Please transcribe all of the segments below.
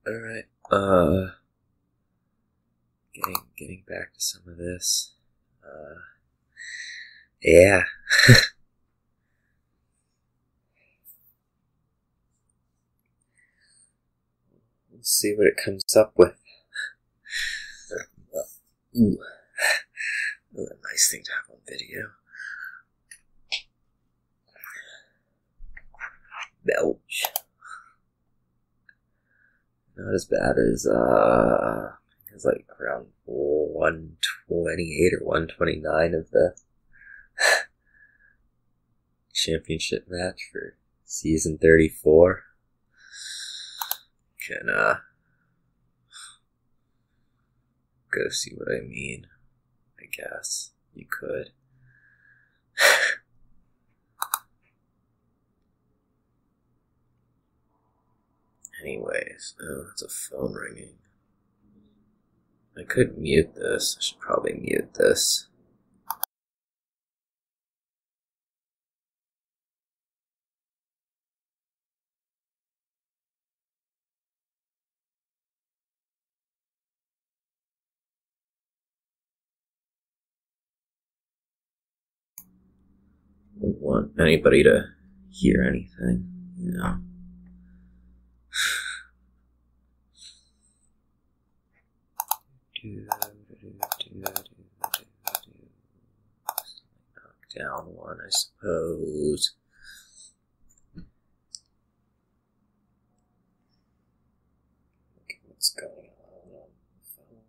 Alright, getting back to some of this. Yeah. We'll see what it comes up with. Ooh. A nice thing to have on video. Belch. Not as bad as, it was like around 128 or 129 of the championship match for season 34. Can, go see what I mean. I guess you could. Anyways, oh, it's a phone ringing. I could mute this. I should probably mute this. Wouldn't want anybody to hear anything, you know. Knock down one, I suppose. Okay, what's going on the phone?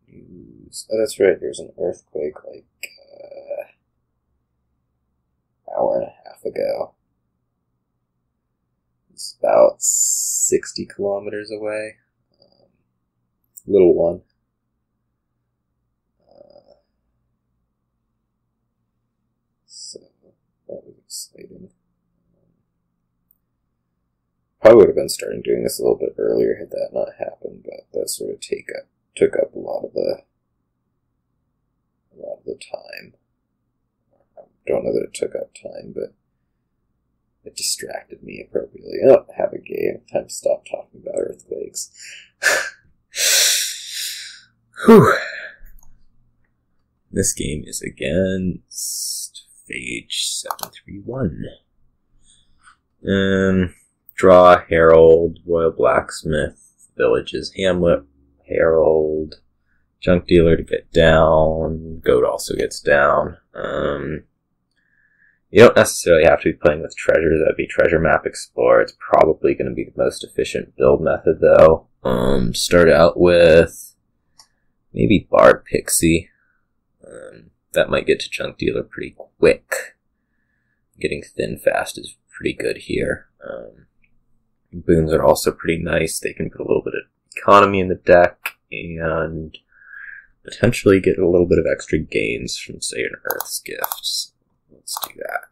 News. Oh, that's right. There's an earthquake like an hour and a half ago. It's about 60 kilometers away. Little one. So that was exciting. Probably would have been starting doing this a little bit earlier had that not happened, but that sort of took up a lot of the time. I don't know that it took up time, but it distracted me appropriately. Oh, have a game. Time to stop talking about earthquakes. Whew. This game is against Phage 731. Draw, Herald, Royal Blacksmith, Villages, Hamlet, Herald, Junk Dealer to get down, Goat also gets down. You don't necessarily have to be playing with treasures. That'd be Treasure Map Explorer. It's probably going to be the most efficient build method, though. Start out with maybe Bard Pixie. That might get to Junk Dealer pretty quick. Getting thin fast is pretty good here. Boons are also pretty nice. They can put a little bit of economy in the deck and potentially get a little bit of extra gains from, say, an Earth's Gift. So let's do that.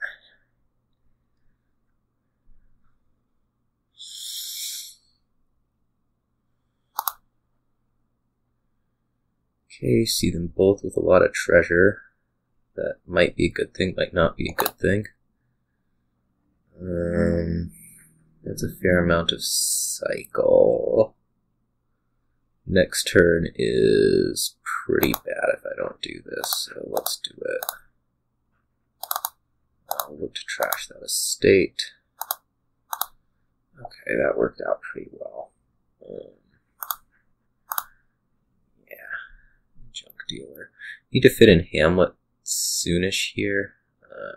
Okay, see them both with a lot of treasure. That might be a good thing, might not be a good thing. That's a fair amount of cycle. Next turn is pretty bad if I don't do this, so let's do it. I'll look to trash that estate. Okay, that worked out pretty well. Yeah, Junk Dealer. Need to fit in Hamlet soonish here.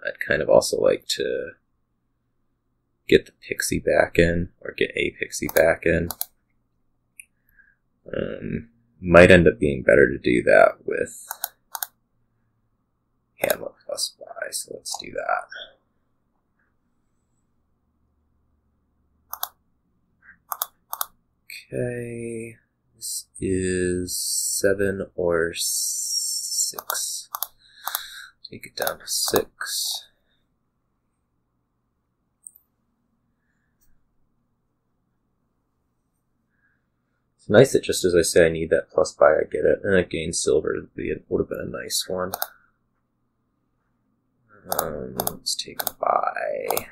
I'd kind of also like to get the Pixie back in, or get a Pixie back in. Might end up being better to do that with Hamlet plus buy, so let's do that. Okay, this is 7 or 6. Take it down to 6. It's nice that just as I say I need that plus buy, I get it, and I gain silver. It would have been a nice one. Let's take a buy.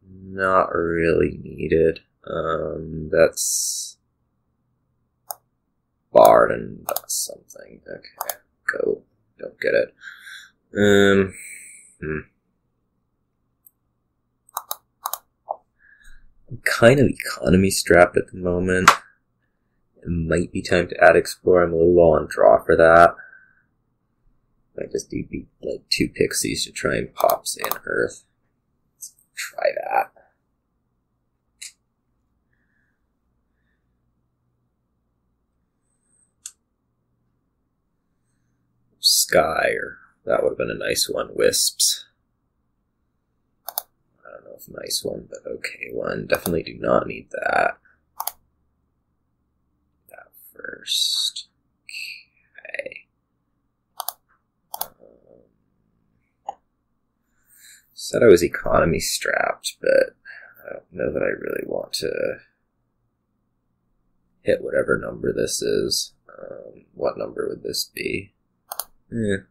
Not really needed. That's Bard and something. Okay, go. Don't get it. I'm kind of economy strapped at the moment. It might be time to add Explore. I'm a little low on draw for that. Might just do like 2 pixies to try and pop, say, an Earth. Let's try that. Sky, or that would have been a nice one. Wisps. I don't know if nice one, but okay one. Definitely do not need that. That first. Okay. Said I was economy strapped, but I don't know that I really want to hit whatever number this is. What number would this be? Okay,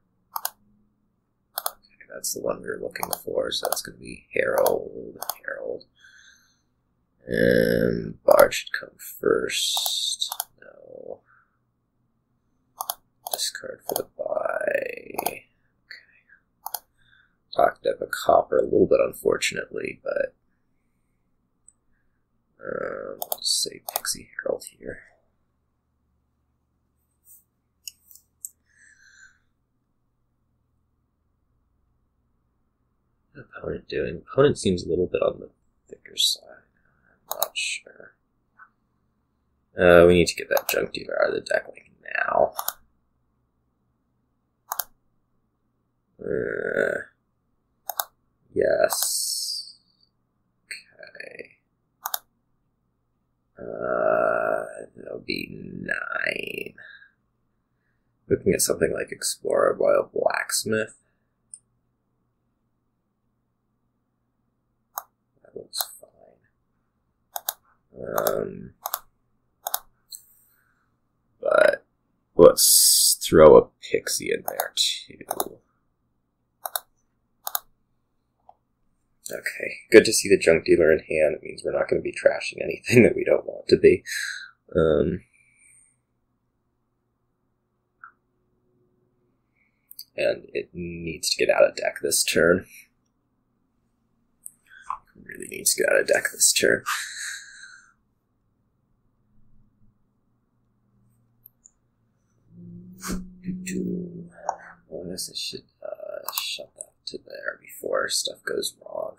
that's the one we were looking for, so that's going to be Herald. And Bard should come first. No. Discard for the buy. Okay. Talked up a copper a little bit, unfortunately, but let's say Pixie Herald here. Opponent doing? Opponent seems a little bit on the thicker side. I'm not sure. We need to get that junk dealer out of the deck like now. Yes. Okay. That'll be 9. Looking at something like Explorer while Blacksmith. Looks fine. But let's throw a pixie in there too. Okay, good to see the junk dealer in hand. It means we're not going to be trashing anything that we don't want to be. And it needs to get out of deck this turn. Really needs to get out of deck this turn. Well, I guess I should shut that to there before stuff goes wrong.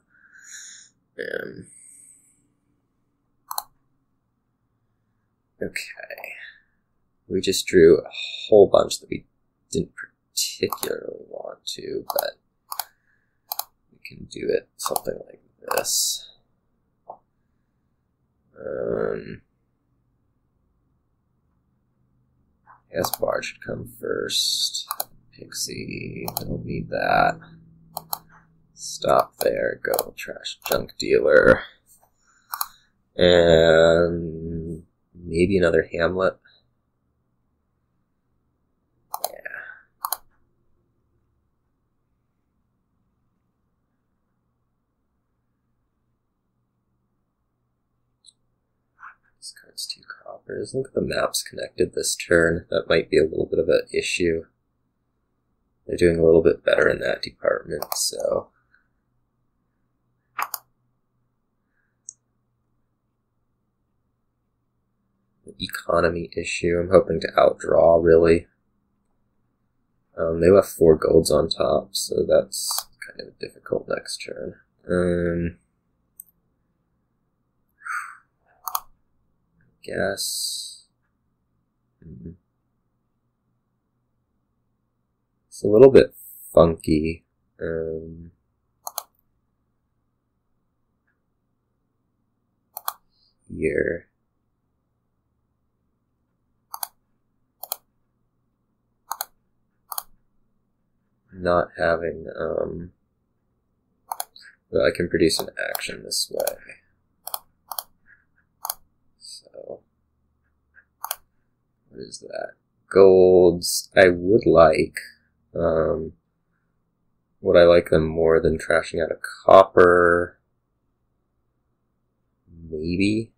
Okay. We just drew a whole bunch that we didn't particularly want to, but we can do it something like this. I guess Bard should come first. Pixie, don't need that. Stop there, go trash junk dealer. And maybe another Hamlet. Yeah. This card's 2 coppers. Look at the maps connected this turn. That might be a little bit of an issue. They're doing a little bit better in that department, so. Economy issue. I'm hoping to outdraw, really. They left 4 golds on top, so that's kind of difficult next turn. I guess. It's a little bit funky. Here. Not having, well, I can produce an action this way. So, what is that? Golds, I would like, Would I like them more than trashing out a copper? Maybe.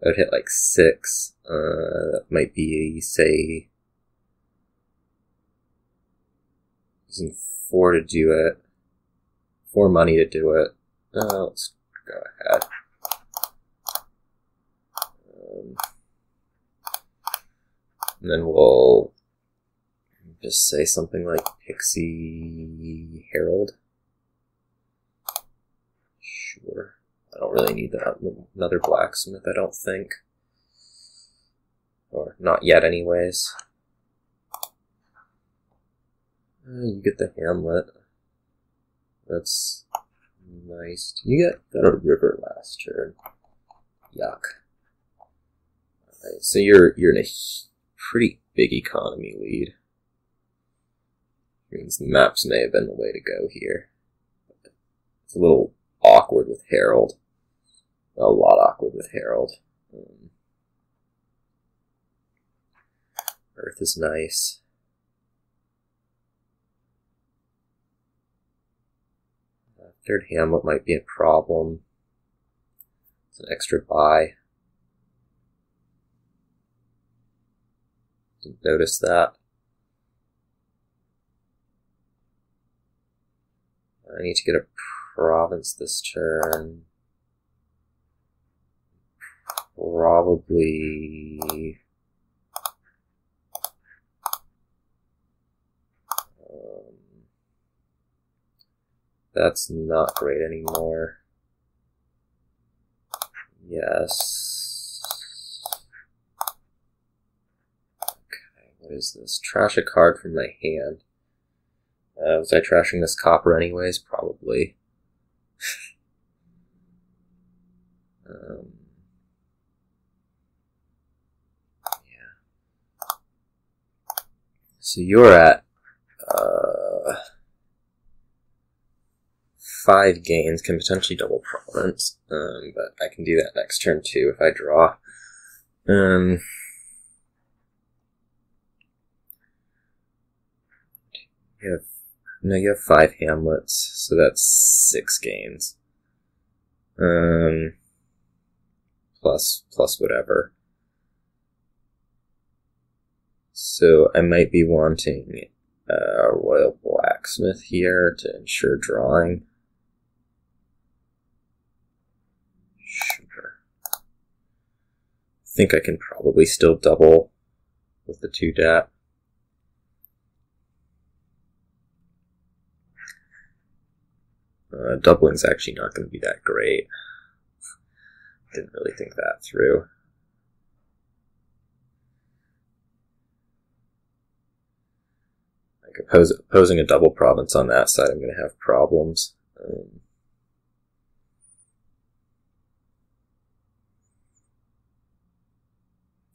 I would hit like 6. That might be, say, using 4 to do it. 4 money to do it. Let's go ahead. And then we'll just say something like Pixie Herald. Sure. I don't really need that. Another blacksmith, I don't think. Or not yet, anyways. You get the hamlet. That's nice. You got a river last turn. Yuck. Alright, so you're in a pretty big economy lead. Means the maps may have been the way to go here. It's a little awkward with Herald. A lot awkward with Herald. Earth is nice. Third hamlet might be a problem. It's an extra buy. Didn't notice that. I need to get a province this turn. Probably... that's not great anymore. Yes. Okay, what is this? Trash a card from my hand. Was I trashing this copper anyways? Probably. Yeah. So you're at 5 gains, can potentially double province, but I can do that next turn too if I draw. You have 5 hamlets, so that's 6 gains. Plus whatever. So I might be wanting a royal blacksmith here to ensure drawing. Sure. I think I can probably still double with the 2 DAP. Doubling's actually not going to be that great. Didn't really think that through. Like opposing a double province on that side, I'm going to have problems.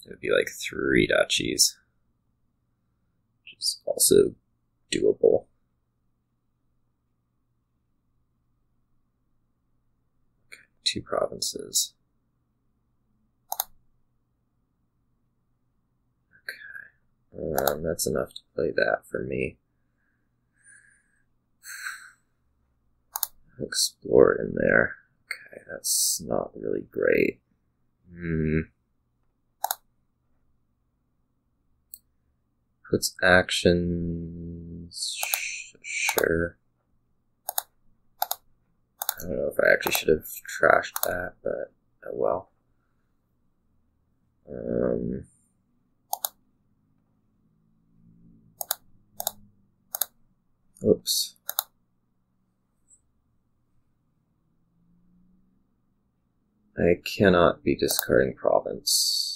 It would be like 3 duchies, which is also doable. 2 provinces. Okay. That's enough to play that for me. Explore in there. Okay, that's not really great. Puts actions. Sure. I don't know if I actually should have trashed that, but oh well. Oops. I cannot be discarding province.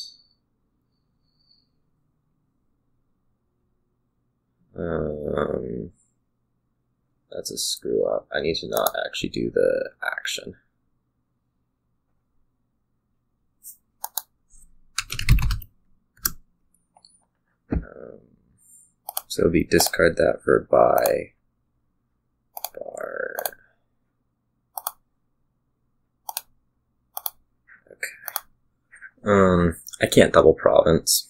That's a screw up. I need to not actually do the action. So it'll be discard that for a buy. Bard. Okay. I can't double province.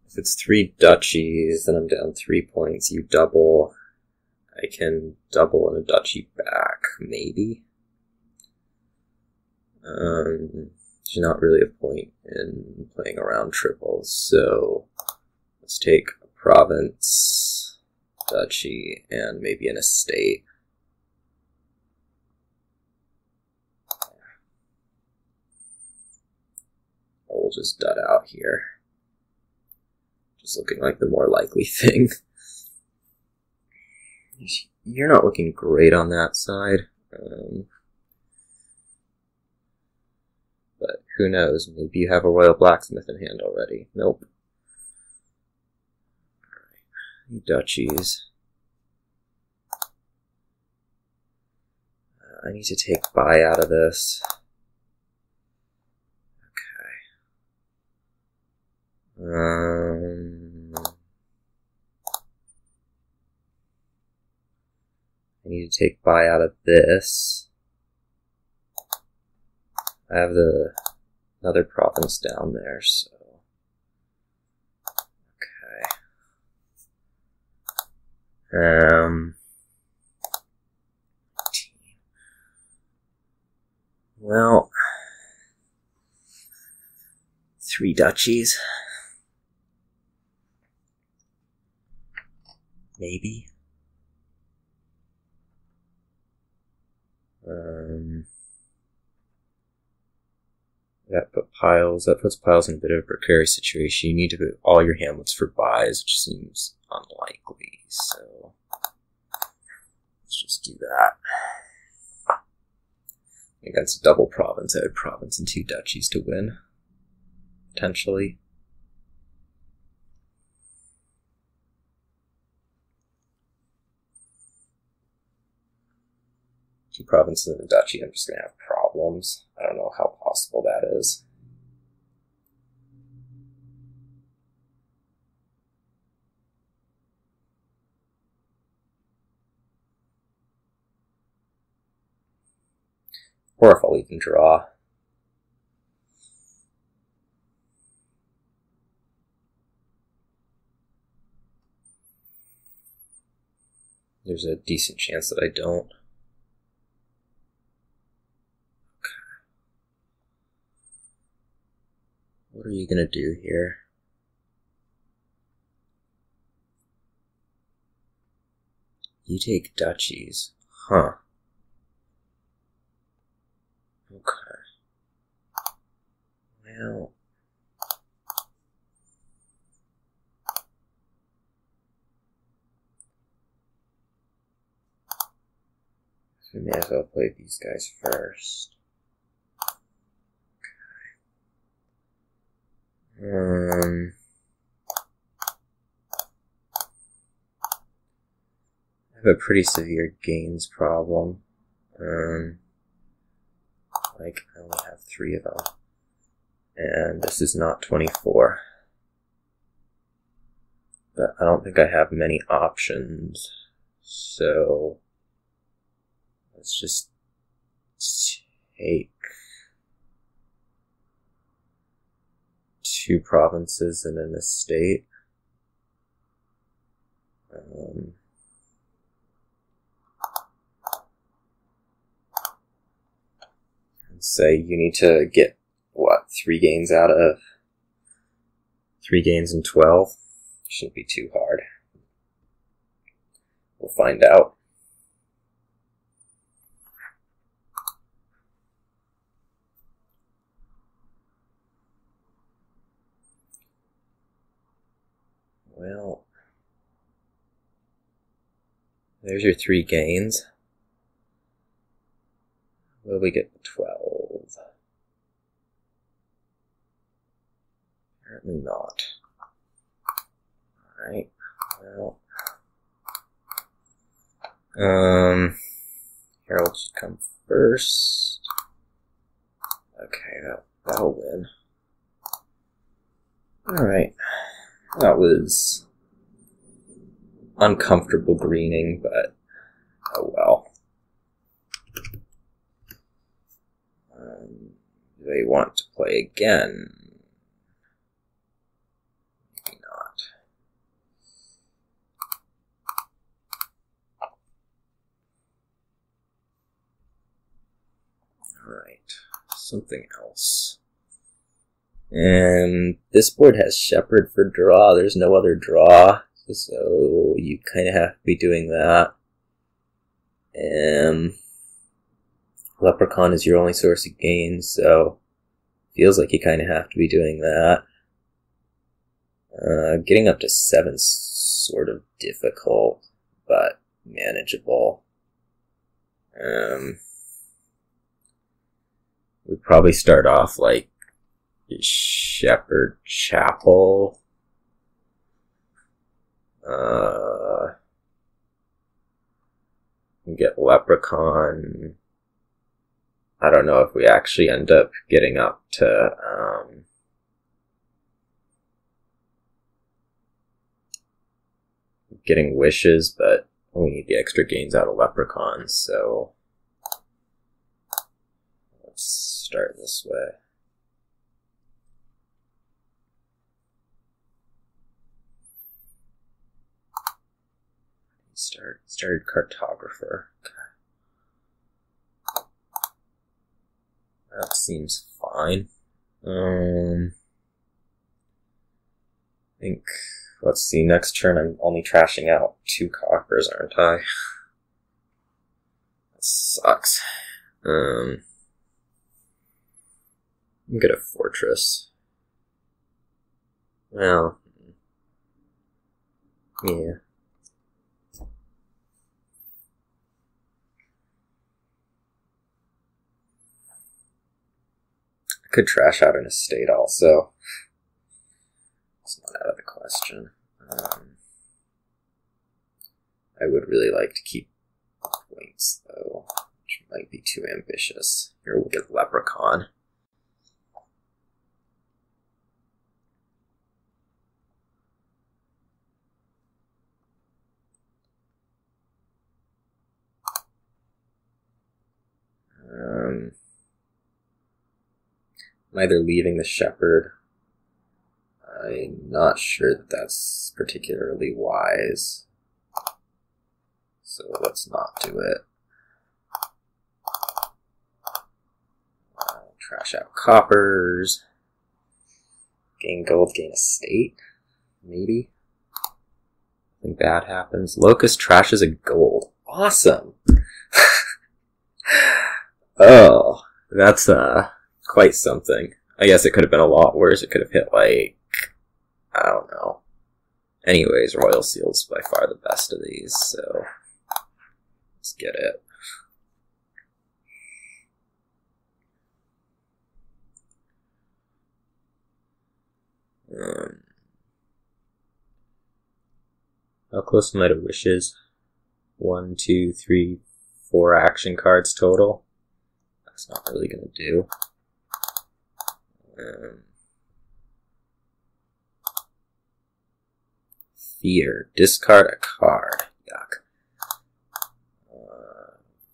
If it's 3 duchies, then I'm down 3 points. You double. I can double in a duchy back, maybe. There's not really a point in playing around triples, so let's take a province, duchy, and maybe an estate. Or we'll just dud out here. Just looking like the more likely thing. You're not looking great on that side. But who knows? Maybe you have a royal blacksmith in hand already. Nope. Alright. Duchies. I need to take buy out of this. I need to take buy out of this. I have another province down there, so okay. Well, 3 duchies. Maybe. That puts piles in a bit of a precarious situation. You need to put all your hamlets for buys, which seems unlikely, so let's just do that. Against a double province, I had province and 2 duchies to win, potentially. 2 provinces and a duchy, I'm just going to have problems. I don't know how possible that is. Or if I'll even draw. There's a decent chance that I don't. What are you gonna do here? You take duchies. Huh. Okay. Well. We may as well play these guys first. I have a pretty severe gains problem. Like, I only have 3 of them. And this is not 24. But I don't think I have many options. So let's just take 2 provinces and an estate. And say you need to get, what, 3 gains out of 3 gains in 12? Shouldn't be too hard. We'll find out. Well, there's your 3 gains. Will we get 12? Apparently not. Alright, well. Heralds should come first. Okay, that'll win. Alright. That was uncomfortable greening, but oh well. Do they want to play again? Maybe not. Alright, something else. And this board has Shepherd for draw. There's no other draw, so you kind of have to be doing that. Leprechaun is your only source of gain, so feels like you kind of have to be doing that. Getting up to 7's sort of difficult, but manageable. We'd probably start off like Shepherd Chapel. Get Leprechaun. I don't know if we actually end up getting up to getting wishes, but we need the extra gains out of Leprechaun, so let's start this way. Started Cartographer. Okay. That seems fine. I think, let's see, next turn I'm only trashing out 2 coppers, aren't I? That sucks. Get a fortress. Well, yeah. Could trash out an estate also. It's not out of the question. I would really like to keep points though, which might be too ambitious. Here we'll get Leprechaun. I'm either leaving the Shepherd. I'm not sure that that's particularly wise. So let's not do it. Trash out coppers. Gain gold, gain estate. Maybe. Nothing bad happens. Locust trashes a gold. Awesome! Oh, that's quite something. I guess it could have been a lot worse. It could have hit like, I don't know. Anyways, Royal Seal's by far the best of these, so let's get it. How close am I to wishes? 1, 2, 3, 4 action cards total. That's not really going to do. Fear. Discard a card. Yuck.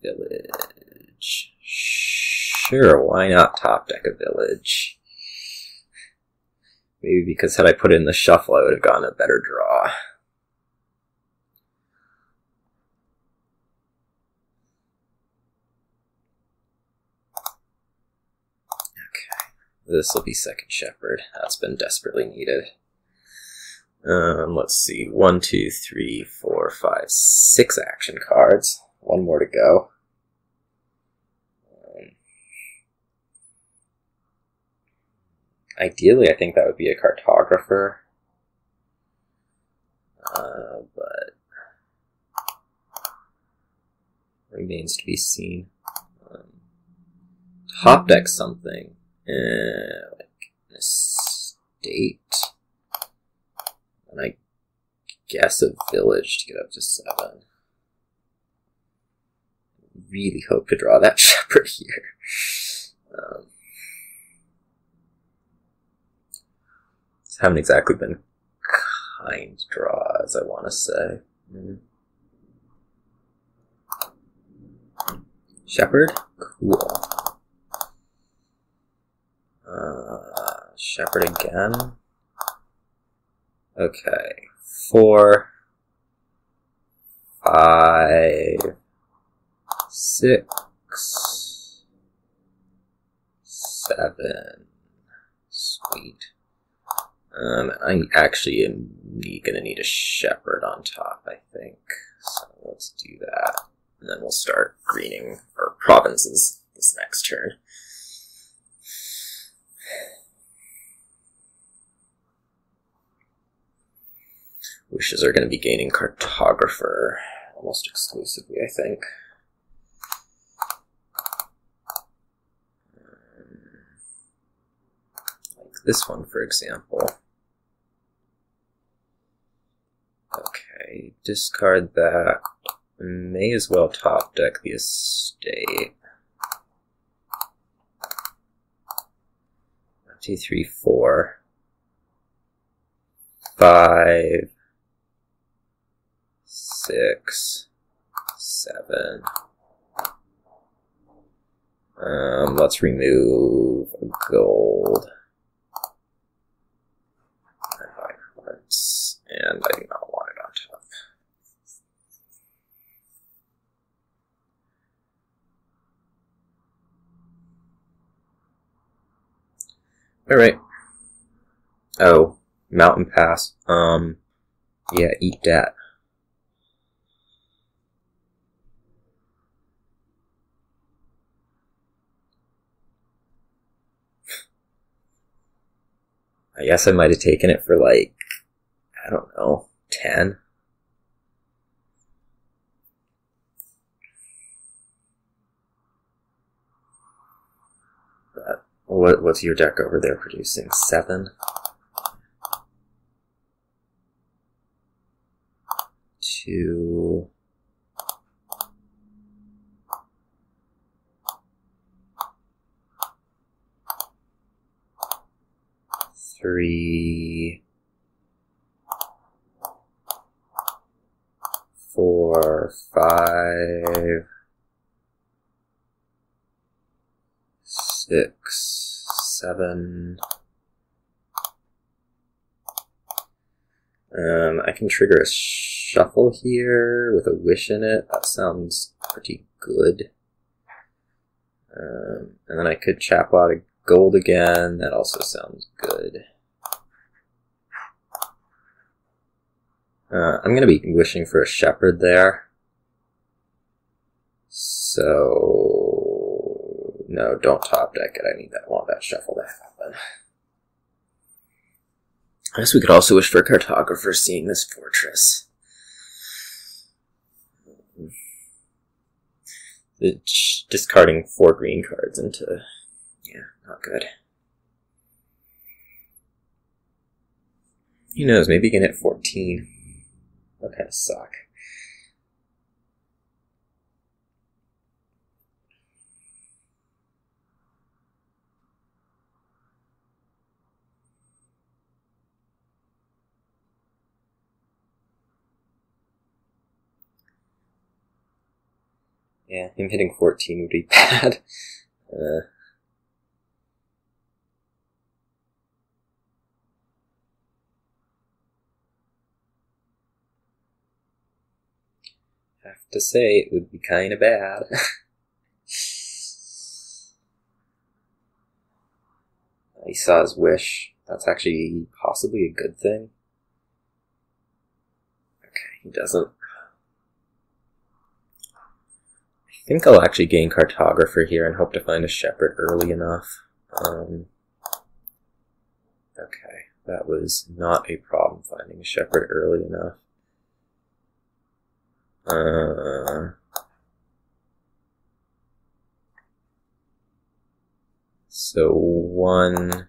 Village. Sure, why not top deck a village? Maybe because had I put it in the shuffle, I would have gotten a better draw. Okay. This will be second Shepherd. That's been desperately needed. Let's see. 1, 2, 3, 4, 5, 6 action cards. One more to go. Ideally, I think that would be a Cartographer. But remains to be seen. Top deck something. Like an estate. And I guess a village to get up to 7. Really hope to draw that Shepherd here. Haven't exactly been kind draws, I want to say. Shepherd? Cool. Shepherd again. Okay. 4, 5, 6, 7. Sweet. I actually am gonna need a shepherd on top, I think. So let's do that. And then we'll start greening our provinces this next turn. Wishes are going to be gaining cartographer almost exclusively, I think. Like this one, for example. Okay, discard that. May as well top deck the estate. 1, 2, 3, 4, 5, 6, 7. Let's remove a gold. And vibrance. And I do not want it on top. Alright. Oh, mountain pass. Yeah, eat that. I guess I might have taken it for like, I don't know, 10. But what's your deck over there producing? 7? 2. 3, 4, 5, 6, 7. I can trigger a shuffle here with a wish in it. That sounds pretty good. And then I could chap out a gold again. That also sounds good. I'm going to be wishing for a shepherd there. So, no, don't top deck it. I want that shuffle to happen. I guess we could also wish for a cartographer seeing this fortress. Discarding 4 green cards into... yeah, not good. Who knows, maybe you can hit 14. That kind of suck. Yeah, him hitting 14 would be bad. Have to say, it would be kind of bad. He saw his wish. That's actually possibly a good thing. Okay, he doesn't. I think I'll actually gain cartographer here and hope to find a shepherd early enough. Okay, that was not a problem finding a shepherd early enough. So 1,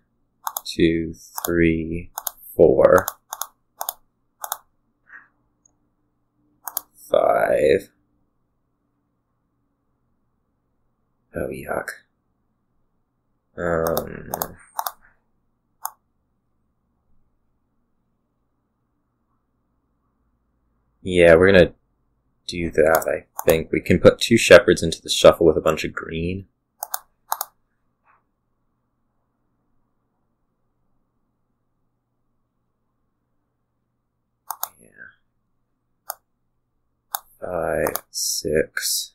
2, 3, 4, 5. Oh, yuck. Yeah, we're gonna do that, I think. We can put 2 shepherds into the shuffle with a bunch of green. 5, 6.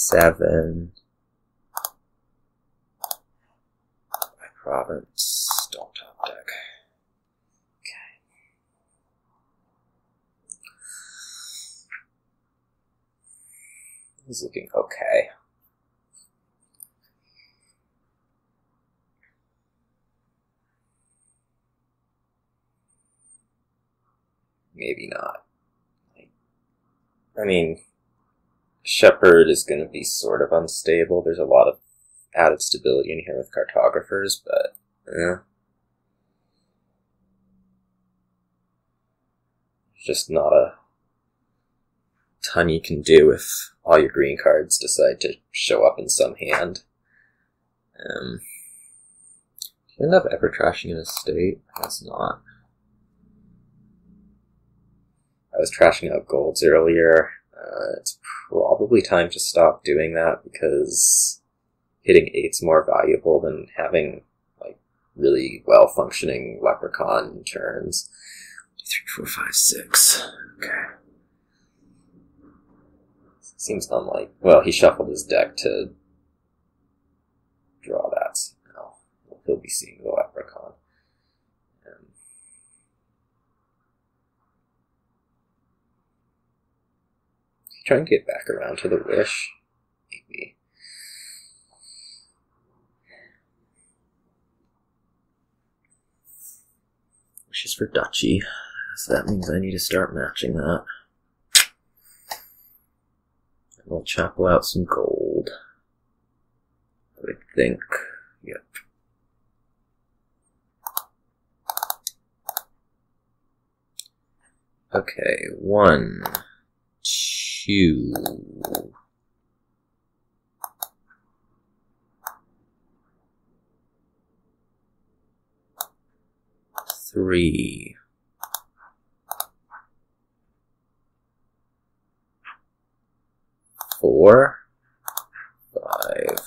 7. By province, don't top deck. Okay. This is looking okay. Maybe not. I mean, Shepherd is going to be sort of unstable. There's a lot of added stability in here with cartographers, but there's just not a ton you can do if all your green cards decide to show up in some hand. Do you end up ever trashing an estate? I guess not. I was trashing out golds earlier. It's probably time to stop doing that because hitting 8's more valuable than having like really well functioning Leprechaun turns. 3, 4, 5, 6. Okay. Seems unlike. Well, he shuffled his deck to draw that, so now he'll be seeing the Leprechaun. Try and get back around to the wish. Maybe. Wish is for duchy, so that means I need to start matching that. And we'll chapel out some gold. I would think. Yep. Okay, 1, 2. 3. 4. 5.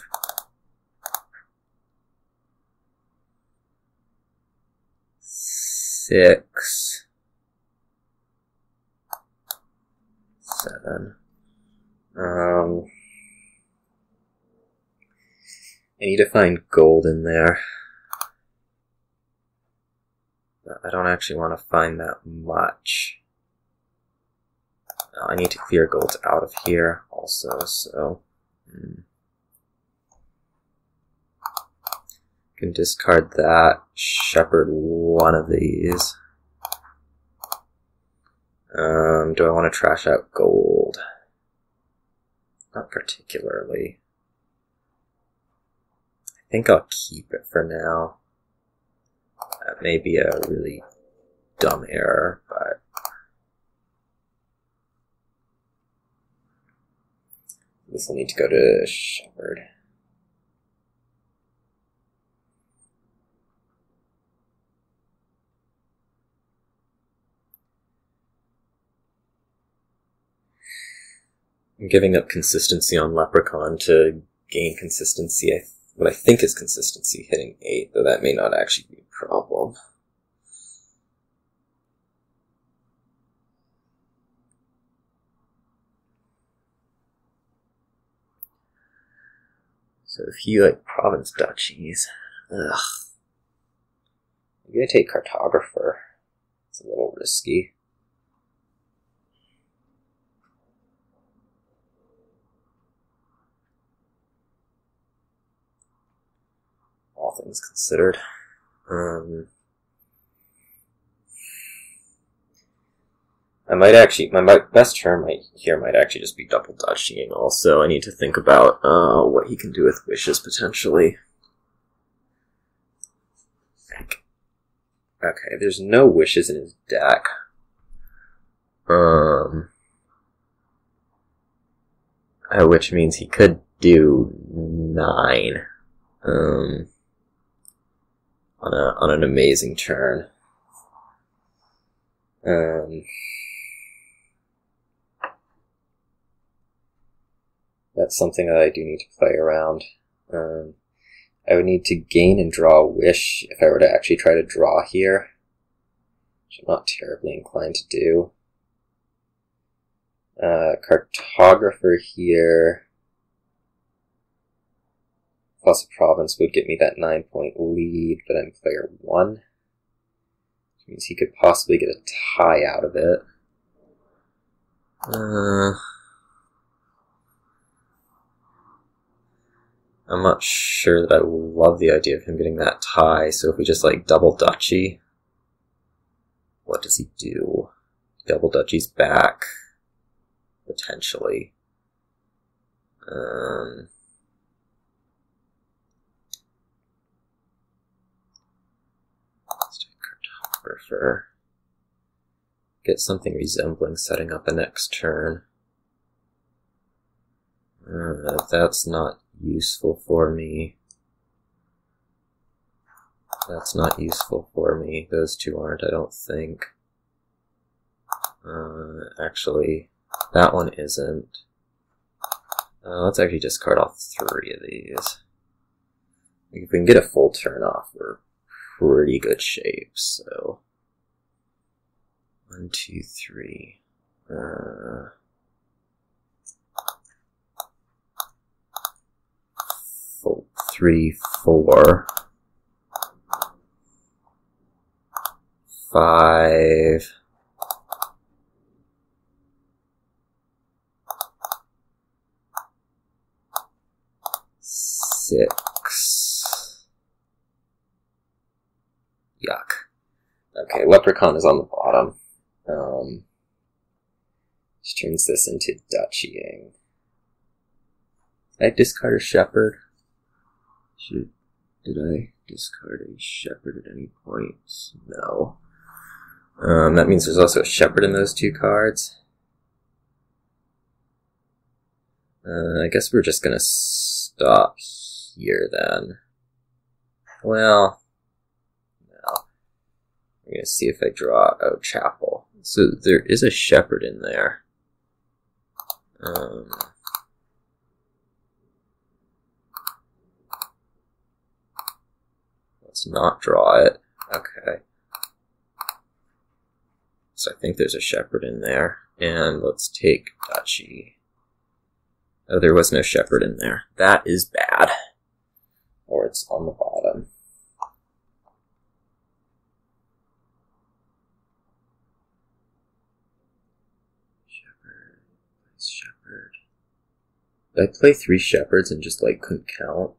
6. 7. I need to find gold in there. But I don't actually want to find that much. I need to clear golds out of here also, so... Can discard that, shepherd one of these. Do I want to trash out gold? Not particularly. I think I'll keep it for now. That may be a really dumb error, but... This will need to go to shepherd. I'm giving up consistency on Leprechaun to gain consistency, what I think is consistency, hitting 8, though that may not actually be a problem. So if you like province duchies, ugh. Maybe I take cartographer. It's a little risky. All things considered. I might actually, my best turn here might actually just be double duchying also. I need to think about what he can do with wishes potentially. Okay, there's no wishes in his deck. Which means he could do 9. On an amazing turn. That's something that I do need to play around. I would need to gain and draw a wish if I were to actually try to draw here, which I'm not terribly inclined to do. Cartographer here, plus a province would get me that 9-point lead, but I'm player 1. Which means he could possibly get a tie out of it. I'm not sure that I love the idea of him getting that tie, so if we just like double duchy, what does he do? Double duchy's back, potentially. Let's take cartographer. Get something resembling setting up a next turn. That's not useful for me. That's not useful for me. Those two aren't, I don't think. Actually, that one isn't. Let's actually discard all 3 of these. If we can get a full turn off, we're pretty good shape, so... 1, 2, 3. 3, 4, 5, 6. Yuck. Okay, Leprechaun is on the bottom. Which turns this into duchying. I discard a shepherd. Did I discard a shepherd at any point? No. That means there's also a shepherd in those 2 cards. I guess we're just gonna stop here then. Well, no. I'm gonna see if I draw out chapel. So there is a shepherd in there. Let's not draw it. Okay. So I think there's a shepherd in there. And let's take duchy. Oh, there was no shepherd in there. That is bad. Or it's on the bottom. Shepherd. Shepherd. Did I play 3 shepherds and just like couldn't count?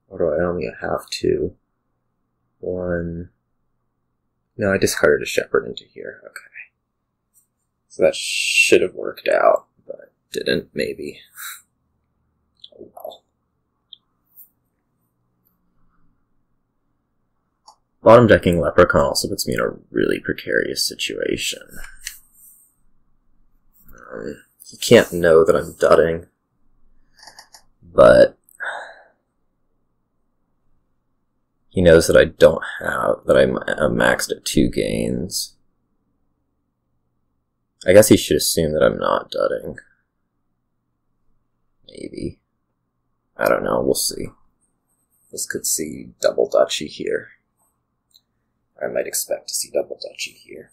Or do I only have 2? 1. No, I discarded a shepherd into here. Okay. So that should have worked out, but didn't, maybe. Oh well. Bottom decking Leprechaun also puts me in a really precarious situation. He can't know that I'm dudding, but he knows that I don't have, that I'm maxed at 2 gains. I guess he should assume that I'm not dudding. Maybe. I don't know, we'll see. This could see double duchy here. I might expect to see double duchy here.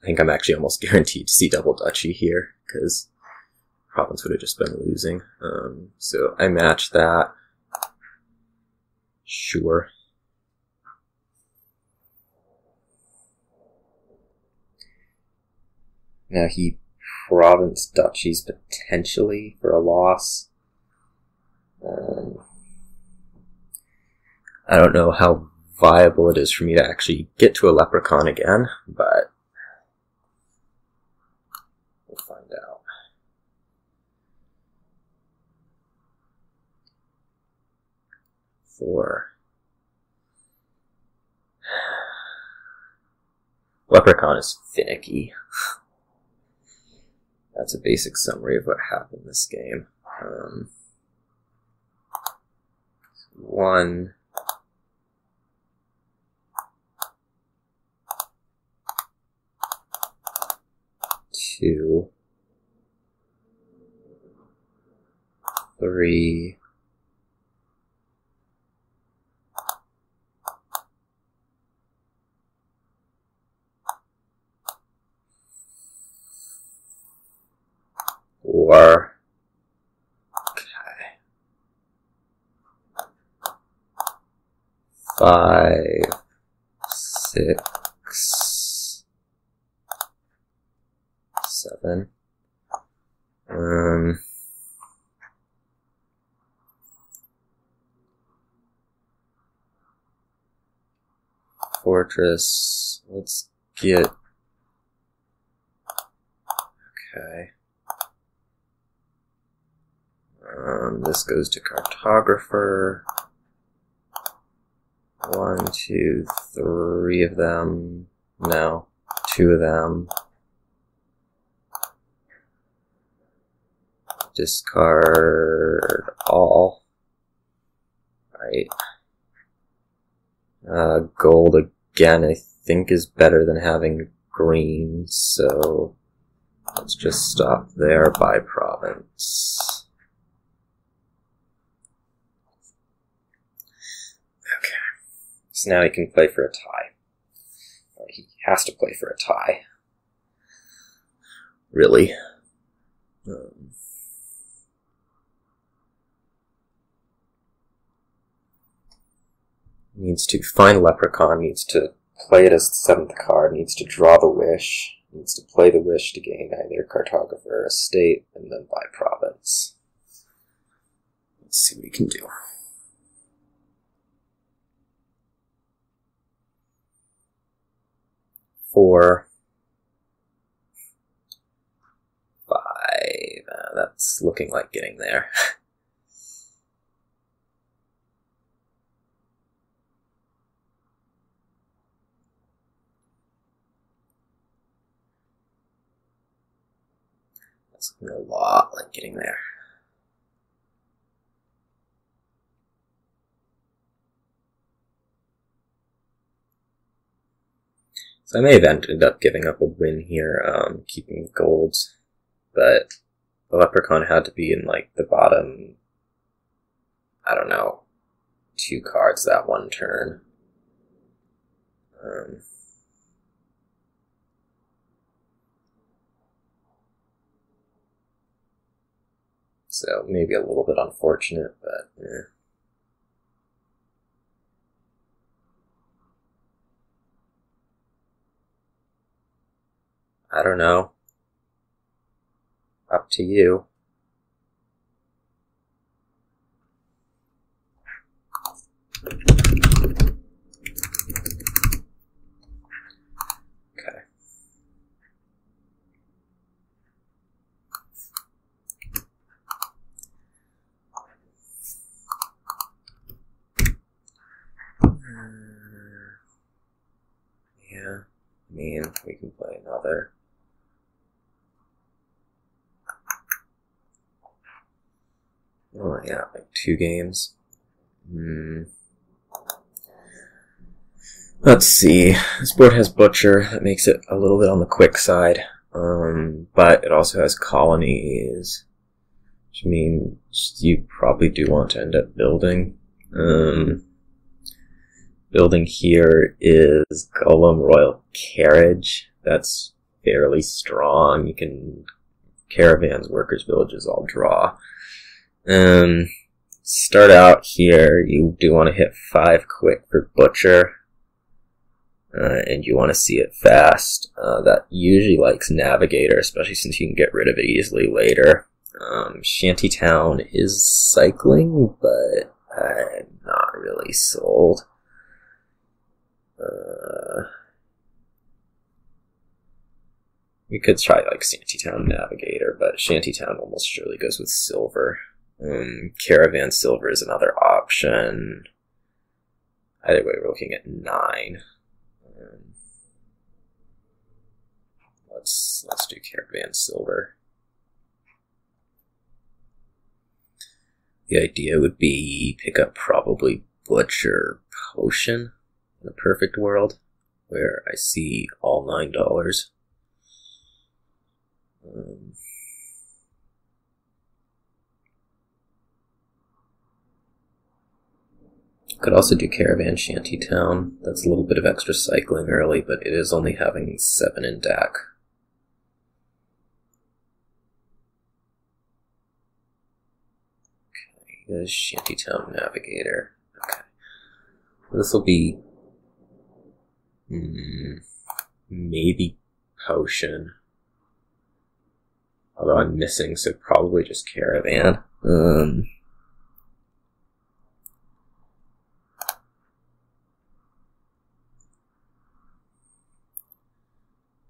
I think I'm actually almost guaranteed to see double duchy here, because province would have just been losing. So I match that. Sure. Now he province duchies potentially for a loss. I don't know how viable it is for me to actually get to a Leprechaun again, but we'll find out. Leprechaun is finicky. That's a basic summary of what happened this game. 1, 2, 3, 4. Okay. 5, 6, 7. Fortress. Let's get. Okay. This goes to cartographer. 1, 2, 3 of them. No, 2 of them. Discard all. Right. Gold again, I think, is better than having green, so let's just stop there by province. Okay. So now he can play for a tie. Or he has to play for a tie. Really. Needs to find Leprechaun, needs to play it as the 7th card, needs to draw the wish, needs to play the wish to gain either cartographer or estate, and then buy province. Let's see what he can do. 4, 5. That's looking like getting there. That's looking a lot like getting there. So I may have ended up giving up a win here, keeping golds, but the Leprechaun had to be in like the bottom, I don't know, 2 cards that one turn. So maybe a little bit unfortunate, but I don't know. Up to you. Okay. Yeah, I mean, we can play another. Oh yeah, like 2 games. Let's see. This board has Butcher. That makes it a little bit on the quick side. But it also has colonies, which means you probably do want to end up building. Building here is Golem Royal Carriage. That's fairly strong. You can caravans, workers, villages all draw. Start out here. You do want to hit 5 quick for Butcher. And you want to see it fast. That usually likes Navigator, especially since you can get rid of it easily later. Shantytown is cycling, but I'm not really sold. We could try like Shantytown Navigator, but Shantytown almost surely goes with silver. Caravan silver is another option. Either way, we're looking at 9. Let's do Caravan silver. The idea would be pick up probably Butcher Potion in a perfect world, where I see all $9. Could also do Caravan Shantytown. That's a little bit of extra cycling early, but it is only having 7 in deck. Okay, there's Shantytown Navigator. Okay. This will be maybe Potion. Although I'm missing, so probably just Caravan.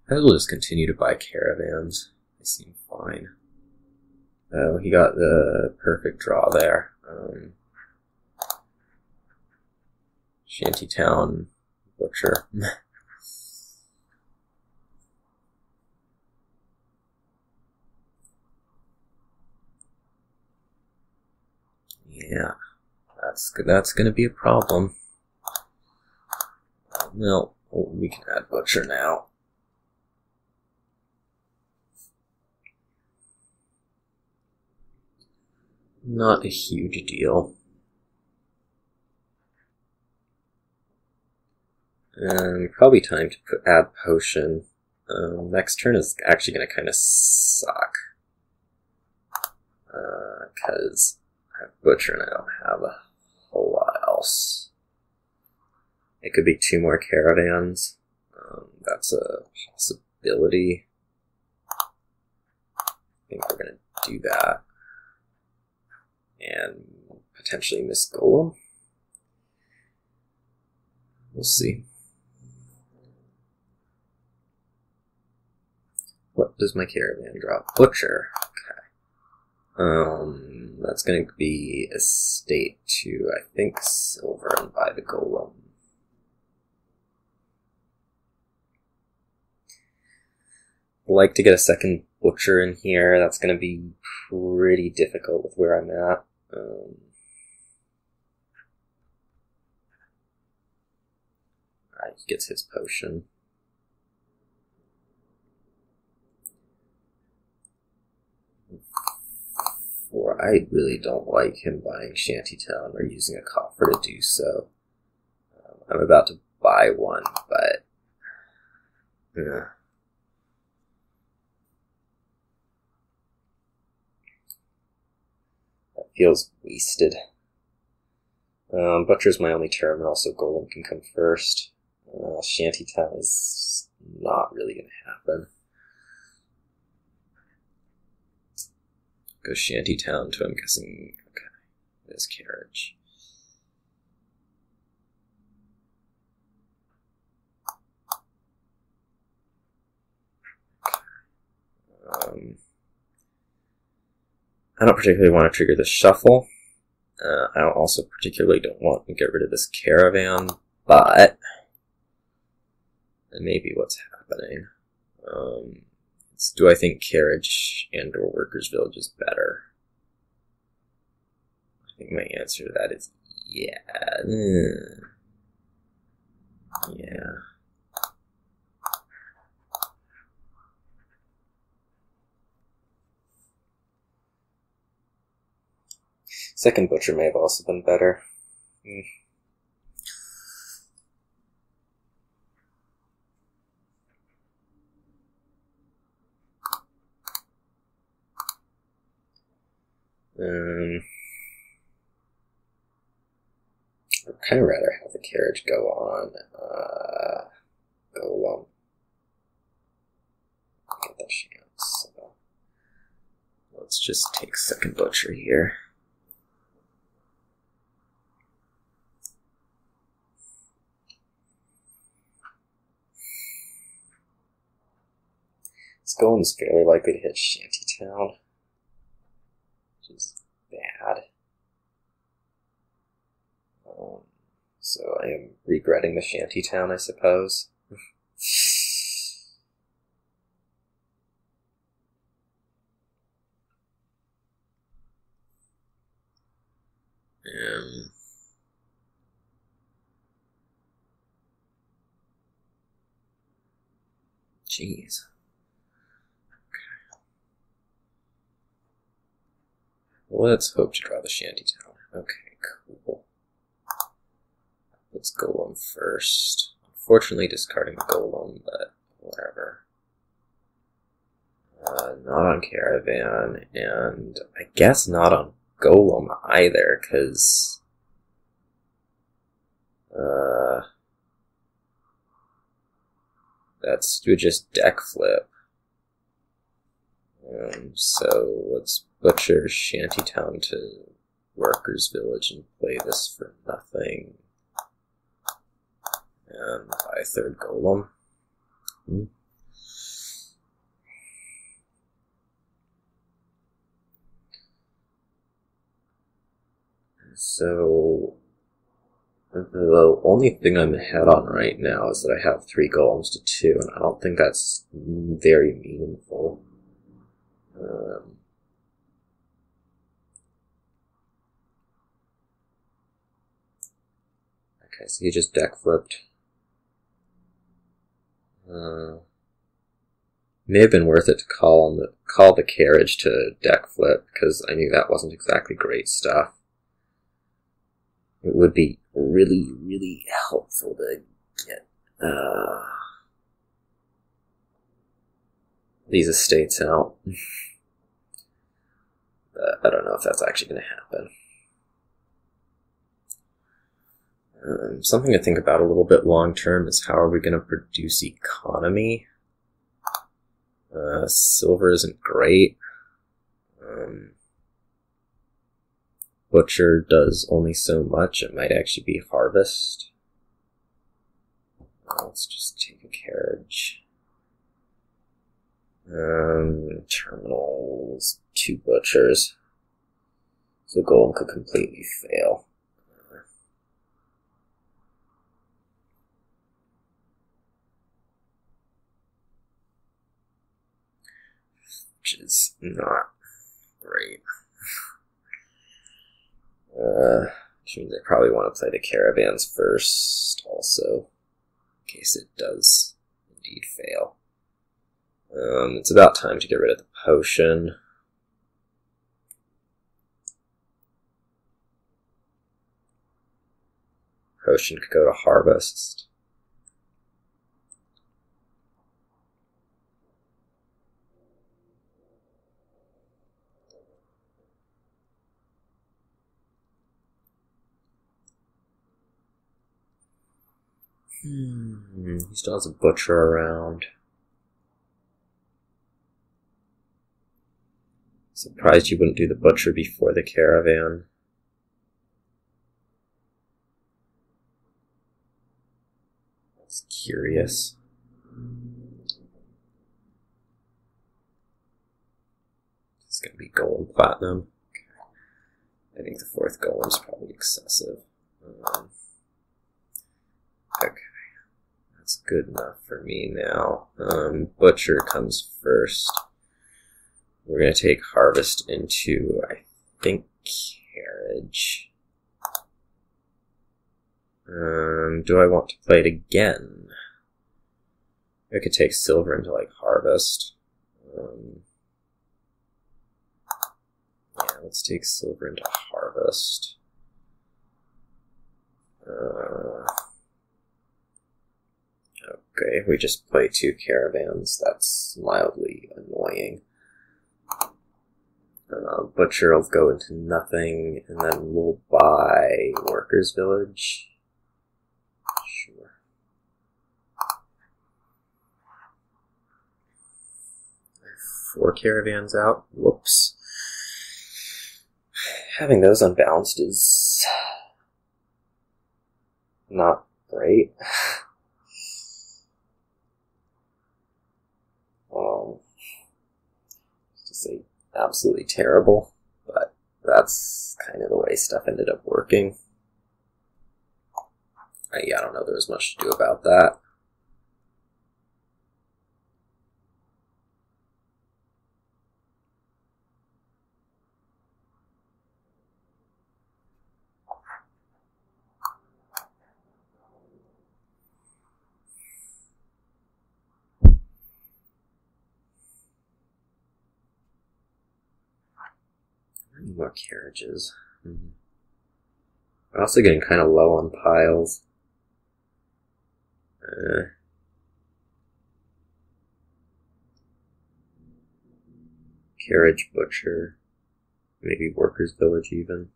I will just continue to buy Caravans. They seem fine. Oh, he got the perfect draw there. Shantytown Butcher. Yeah, that's gonna be a problem. No, we can add Butcher now. Not a huge deal. Probably time to add Potion. Next turn is actually going to kind of suck. Because I have Butcher and I don't have a whole lot else. It could be 2 more Caravans. That's a possibility. I think we're going to do that. And potentially miss Golem. We'll see. What does my Caravan drop? Butcher. Okay. That's going to be Estate to, I think, Silver and buy the Golem. I'd like to get a second Butcher in here. That's going to be pretty difficult with where I'm at. Alright, he gets his Potion. Or I really don't like him buying Shantytown or using a coffer to do so. I'm about to buy one, but that feels wasted. Butcher's my only terminal, so Golem can come first. Shantytown is not really going to happen. Go Shantytown to, I'm guessing, okay, this carriage. I don't particularly want to trigger the shuffle. I also particularly don't want to get rid of this Caravan, but that may be what's happening. Do I think Carriage and or Workers' Village is better? I think my answer to that is yeah. Yeah. Second Butcher may have also been better. I'd kind of rather have the Carriage go on. Go along. Get that chance. So let's just take second Butcher here. This Golem is fairly likely to hit Shantytown, which is bad. So I am regretting the Shantytown, I suppose. Jeez. Well, let's hope to draw the shantytown. Okay, cool. Let's golem first. Unfortunately, discarding golem, but whatever. Not on caravan, and I guess not on golem either, because that's to just deck flip. So let's butcher Shantytown to Workers' Village and play this for nothing. And buy a third golem. So the only thing I'm ahead on right now is that I have 3 golems to 2, and I don't think that's very meaningful. Okay, so he just deck flipped. May have been worth it to call the carriage to deck flip, because I knew that wasn't exactly great stuff. It would be really, really helpful to get these estates out. But I don't know if that's actually going to happen. Something to think about a little bit long term is how are we going to produce economy? Silver isn't great. Butcher does only so much. It might actually be harvest. Let's just take a carriage. Terminals, 2 butchers. So golem could completely fail. Which is not great. Which means I probably want to play the caravans first, also, in case it does indeed fail. It's about time to get rid of the potion. Potion could go to harvest. He still has a butcher around. Surprised you wouldn't do the butcher before the caravan. That's curious. It's gonna be golem platinum. I think the 4th golem's probably excessive. Okay. That's good enough for me now. Butcher comes first. We're going to take harvest into, I think, carriage. Do I want to play it again? I could take silver into, like, harvest. Yeah, let's take silver into harvest. Okay, we just play 2 caravans. That's mildly annoying. Butcher will go into nothing, and then we'll buy Workers' Village. Sure. 4 caravans out. Whoops. Having those unbalanced is not great. To say absolutely terrible, but that's kind of the way stuff ended up working. Yeah, I don't know there was much to do about that. more carriages. We're also getting kind of low on piles. Carriage butcher. Maybe workers' village even.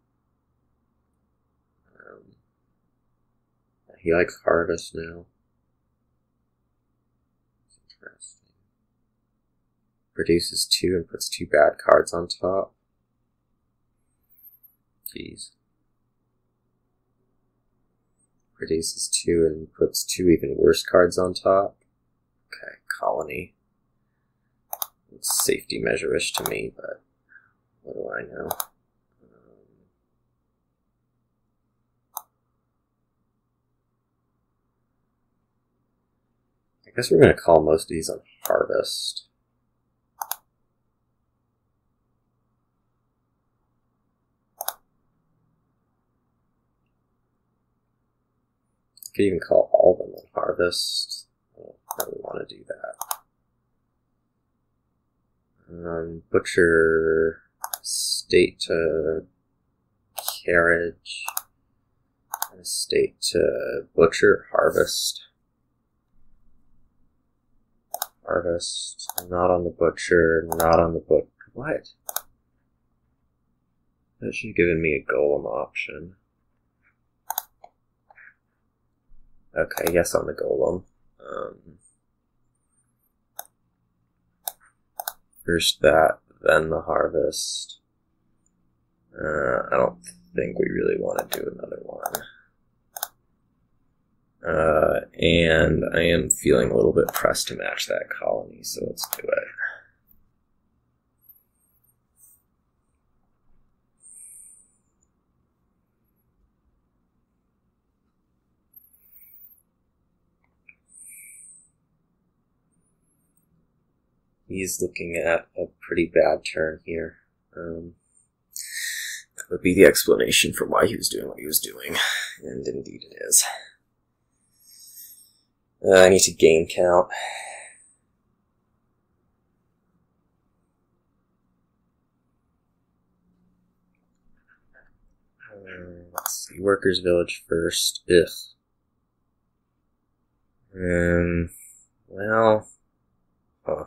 He likes harvest now. Interesting. Produces 2 and puts 2 bad cards on top. Jeez. Produces 2 and puts 2 even worse cards on top. Okay, colony. It's safety measure-ish to me, but what do I know? I guess we're going to call most of these on harvest. I could even call all of them on harvest. I don't really want to do that. Butcher, estate to carriage, estate to butcher, harvest. Harvest, not on the butcher, not on the butcher. What? That should have given me a golem option. Okay, yes on the golem. First that, then the harvest. I don't think we really want to do another one. And I am feeling a little bit pressed to match that colony, so let's do it. He's looking at a pretty bad turn here. That would be the explanation for why he was doing what he was doing, and indeed it is. I need to gain count. Let's see, workers' village first. Ugh. Well, huh.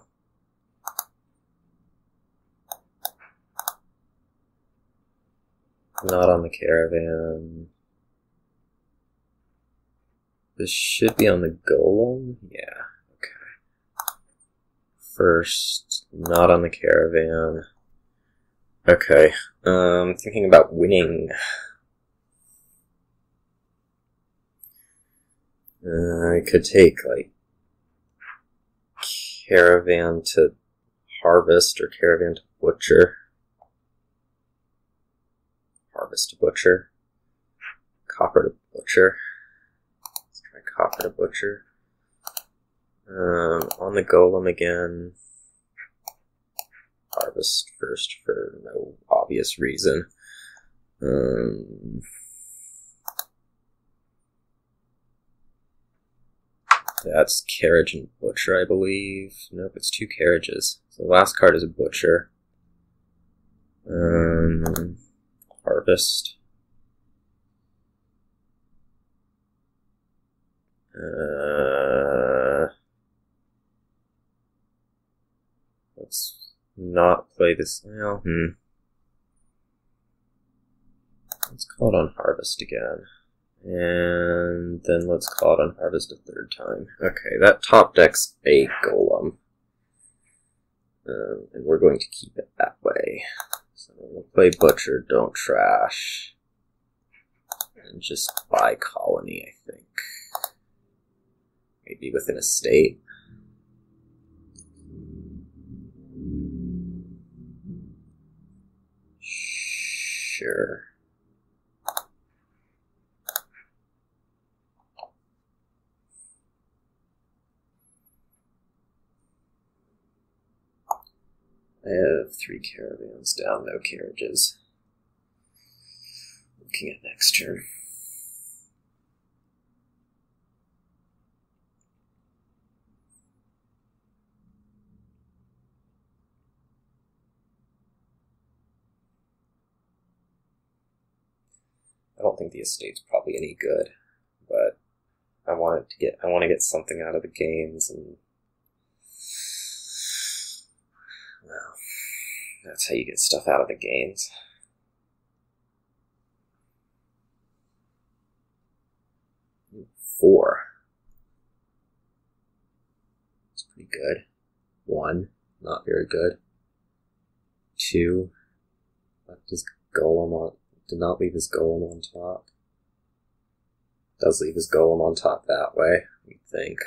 Not on the caravan. This should be on the golem? Yeah, okay. First, not on the caravan. Okay, thinking about winning. I could take, like, caravan to harvest or caravan to butcher. Harvest to butcher. Copper to butcher. Let's try copper to butcher. On the golem again. Harvest first for no obvious reason. That's carriage and butcher, I believe. Nope, it's 2 carriages. So the last card is a butcher. Harvest. Let's not play this now. Let's call it on harvest again. And then let's call it on harvest a 3rd time. Okay, that top deck's a golem. And we're going to keep it that way. So we'll play butcher, don't trash. And just buy colony, I think. Maybe with an estate. Sure. I have 3 caravans down, no carriages. Looking at next turn. don't think the estate's probably any good, but I want to get something out of the games, and well, that's how you get stuff out of the games. Four. It's pretty good. One, not very good. Two, left his golem on, did not leave his golem on top. Does leave his golem on top that way, we think.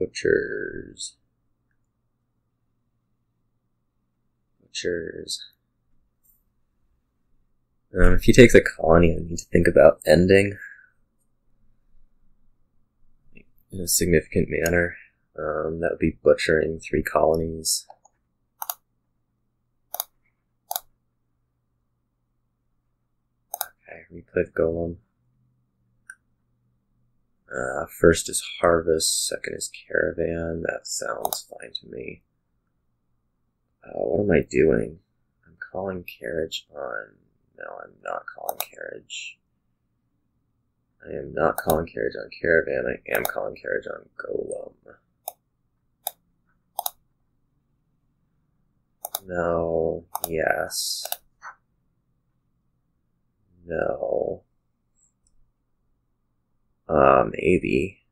Butchers. If he takes a colony, I need to think about ending in a significant manner. That would be butchering 3 colonies. Okay, replay the golem. First is harvest, second is caravan. That sounds fine to me. What am I doing? I'm calling carriage on... No, I'm not calling carriage. I am not calling carriage on caravan. I am calling carriage on golem. No. Yes. No. Maybe.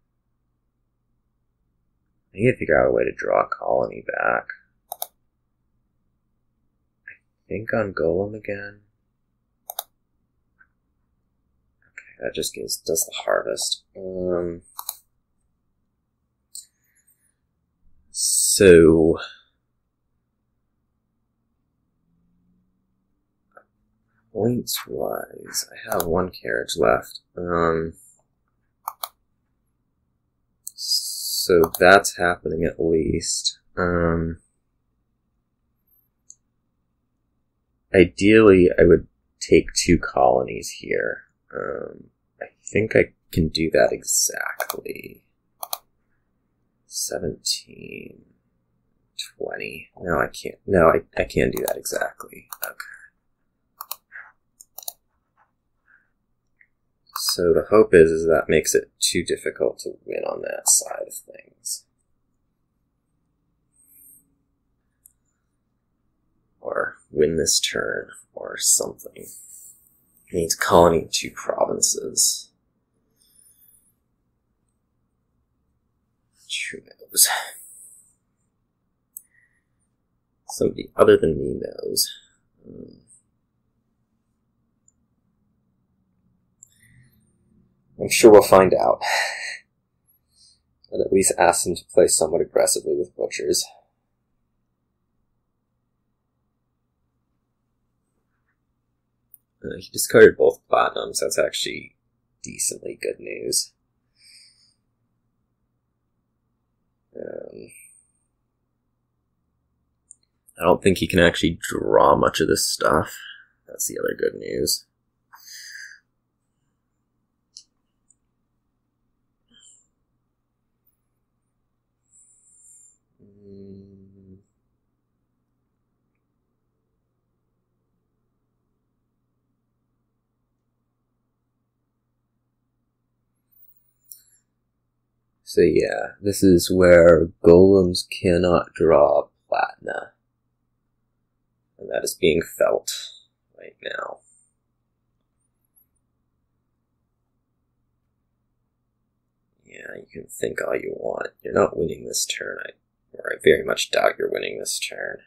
I need to figure out a way to draw a colony back. I think on golem again. Okay, that just does the harvest. So points wise, I have 1 carriage left. So that's happening at least. Ideally, I would take 2 colonies here. I think I can do that exactly. 17, 20. No, I can't. No, I can't do that exactly. Okay. So the hope is that makes it too difficult to win on that side of things. Or win this turn, or something. It needs colony 2 provinces. Who knows? Somebody other than me knows. I'm sure we'll find out. I'd at least ask him to play somewhat aggressively with butchers. He discarded both platinums. That's actually decently good news. I don't think he can actually draw much of this stuff. That's the other good news. So yeah, this is where golems cannot draw platina. And that is being felt right now. Yeah, you can think all you want. You're not winning this turn. I very much doubt you're winning this turn.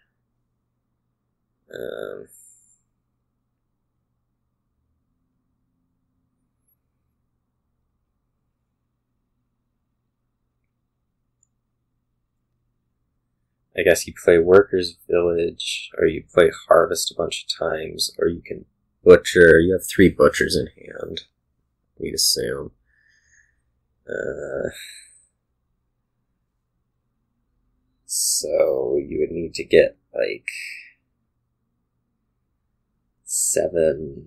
I guess you play Workers' Village, or you play Harvest a bunch of times, or you can Butcher. You have 3 butchers in hand, we'd assume. So you would need to get, like, 7...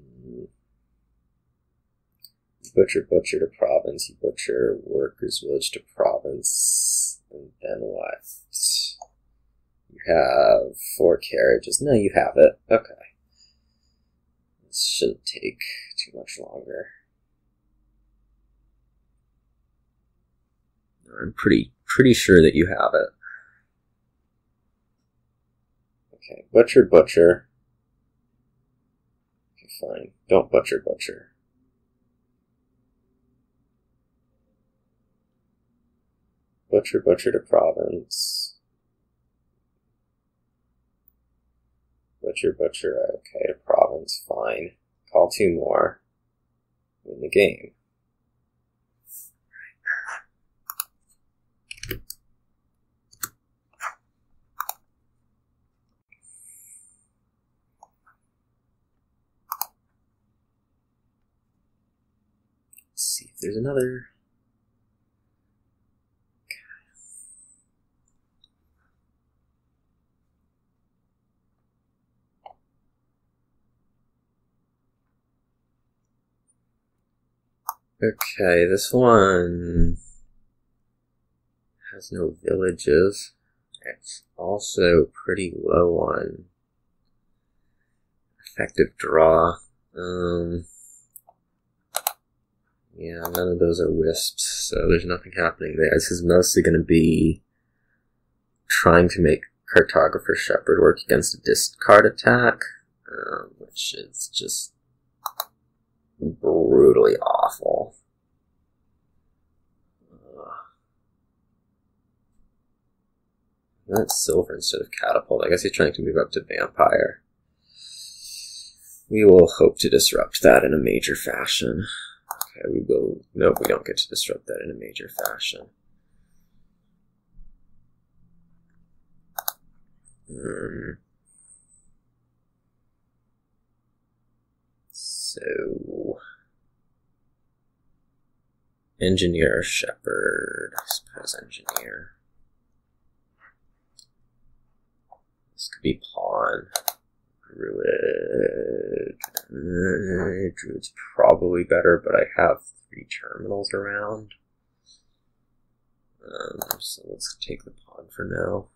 You butcher to province, you butcher Workers' Village to province, and then what? You have 4 carriages. No, you have it. Okay. This shouldn't take too much longer. I'm pretty sure that you have it. Okay, butcher, butcher. Okay, fine. Don't butcher, butcher. Butcher, butcher to province. Butcher, butcher, okay, to province, fine. Call 2 more. Win the game. Let's see if there's another. Okay, this one has no villages. It's also pretty low on effective draw. Yeah, none of those are wisps, so there's nothing happening there. This is mostly going to be trying to make Cartographer Shepherd work against a discard attack, which is just brutally awful. That's silver instead of catapult. I guess he's trying to move up to vampire. We will hope to disrupt that in a major fashion. Okay, we will. Nope, we don't get to disrupt that in a major fashion. So, engineer, shepherd, I suppose engineer. This could be pawn. Druid. Druid's probably better, but I have 3 terminals around. So let's take the pawn for now.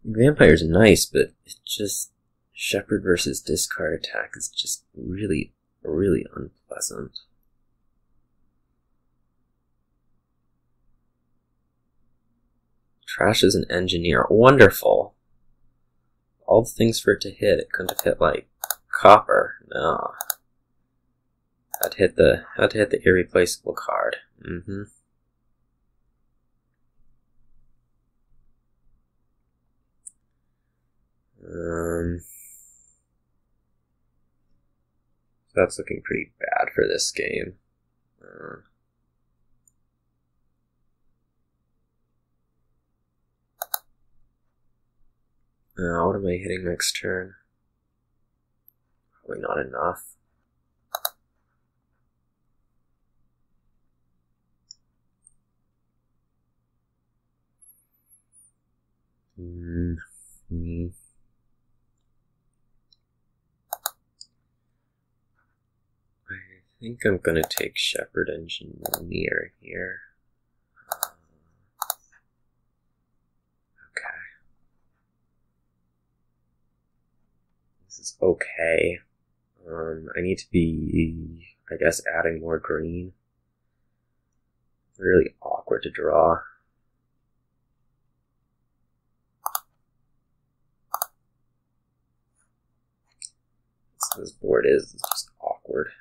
Vampire's nice, but it just... Shepherd versus discard attack is just really, really unpleasant. Trash is an engineer. Wonderful. All the things for it to hit. It couldn't have hit, like, copper. No. I'd hit the irreplaceable card. That's looking pretty bad for this game. What am I hitting next turn? Probably not enough. I think I'm gonna take Shepherd Engineer here. Okay. This is okay. I need to be, I guess, adding more green. Really awkward to draw. So this board is just awkward.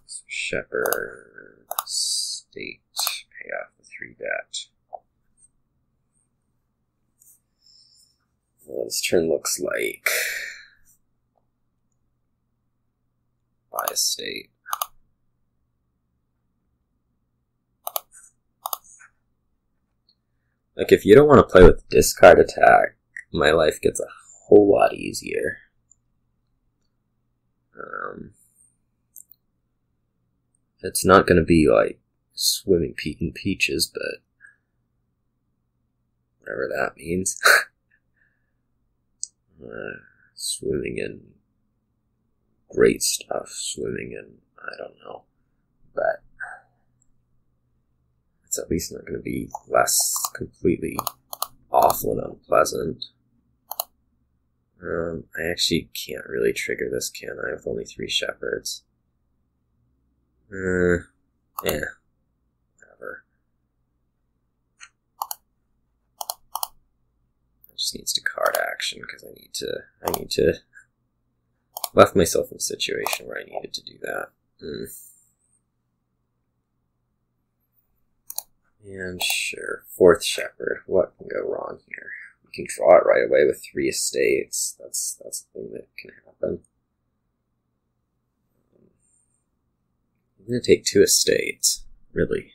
So Shepherd, State, pay off the 3 debt. Well, this turn looks like buy a state. Like, if you don't want to play with discard attack, my life gets a whole lot easier. It's not going to be like swimming in peaches, but whatever that means. Swimming in great stuff, swimming in, I don't know, but it's at least not going to be less completely awful and unpleasant. I actually can't really trigger this, can I, with only 3 shepherds? Yeah, whatever. It just needs to card action because I need to left myself in a situation where I needed to do that. And sure, 4th shepherd. What can go wrong here? We can draw it right away with 3 estates. That's the thing that can happen. I'm going to take 2 estates. Really.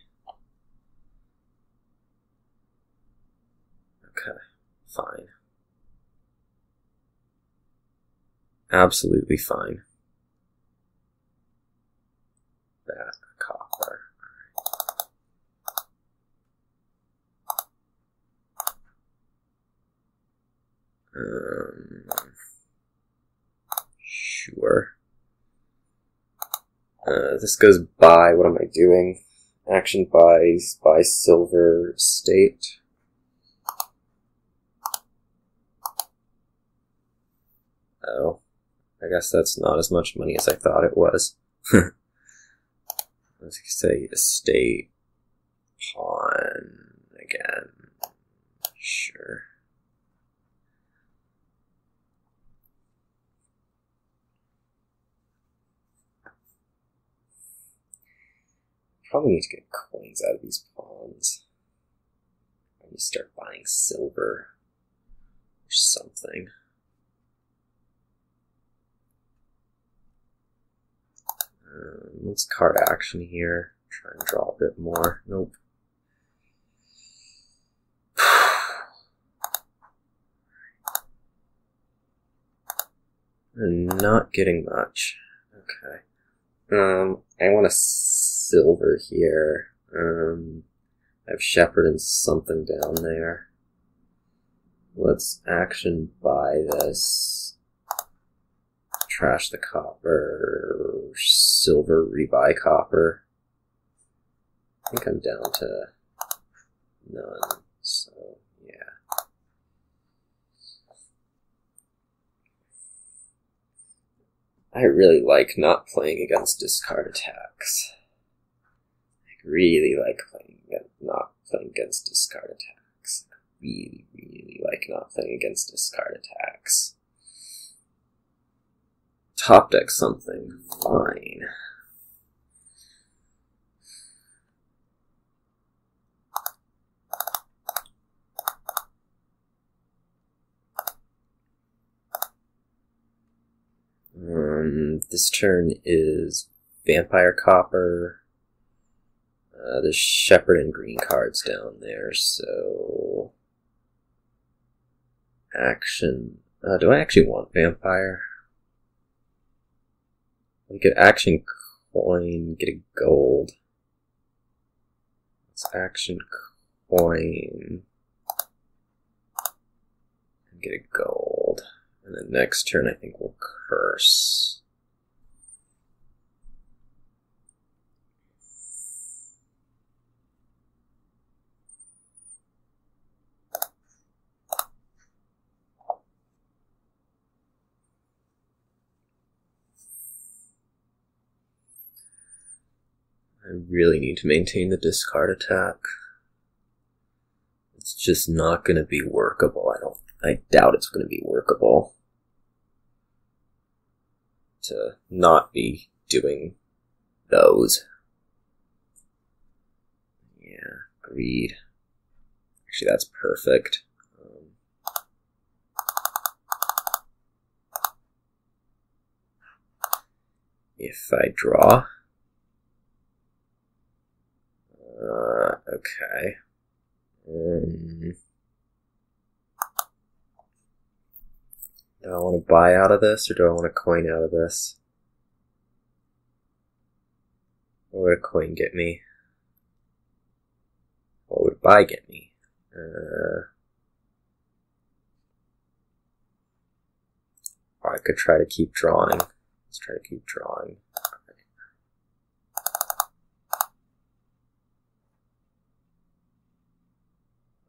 Okay, fine. Absolutely fine. That copper. Sure. This goes by, what am I doing? Action buys by silver state. Oh, I guess that's not as much money as I thought it was. Let's say estate, pawn, again. Sure. Probably need to get coins out of these pawns. I need to start buying silver or something. Let's card action here. Try and draw a bit more. Nope. I'm not getting much. Okay. I want a silver here. I have shepherd and something down there. Let's action buy this. Trash the copper. Silver, rebuy copper. I think I'm down to none, so yeah. I really like not playing against discard attacks. I really like not playing against discard attacks. I really, really like not playing against discard attacks. Top deck something. Fine. This turn is Vampire Copper. There's Shepherd and green cards down there, so... Action... do I actually want Vampire? We could action coin, get a gold. Let's action coin... and get a gold. And then next turn I think we'll curse. I really need to maintain the discard attack. It's just not going to be workable. I doubt it's going to be workable to not be doing those. Yeah, greed. Actually, that's perfect. If I draw... okay. Do I want to buy out of this, or do I want to coin out of this? What would a coin get me? What would buy get me? I could try to keep drawing. Let's try to keep drawing.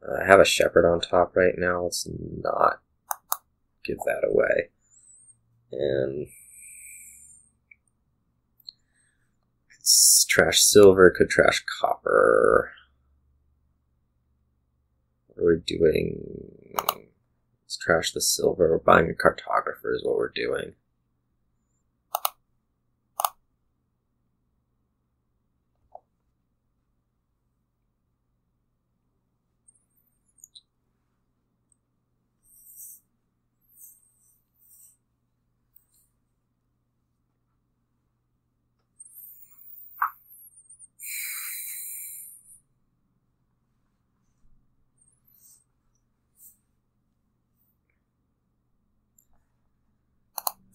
I have a shepherd on top right now. Let's not give that away. And it's trash silver, could trash copper. What are we doing? Let's trash the silver. We're buying a cartographer is what we're doing.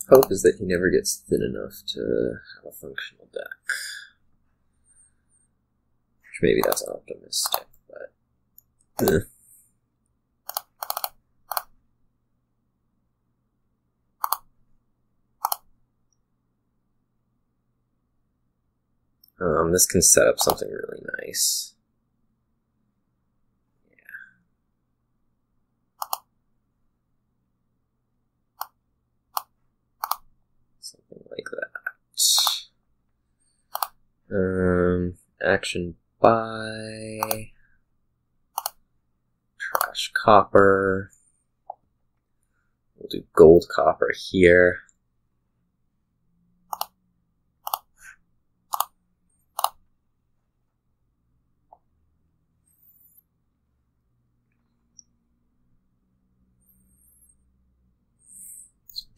Hope is that he never gets thin enough to have a functional deck. Which maybe that's optimistic, but... This can set up something really nice. Something like that. Action buy. Trash copper. We'll do gold copper here.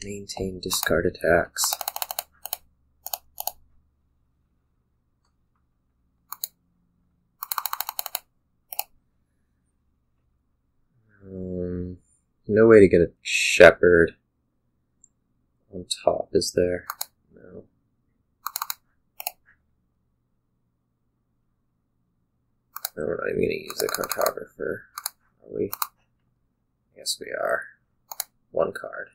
Maintain discard attacks. No way to get a shepherd on top, is there? No. No, we're not even going to use a cartographer, are we? Yes, we are. One card.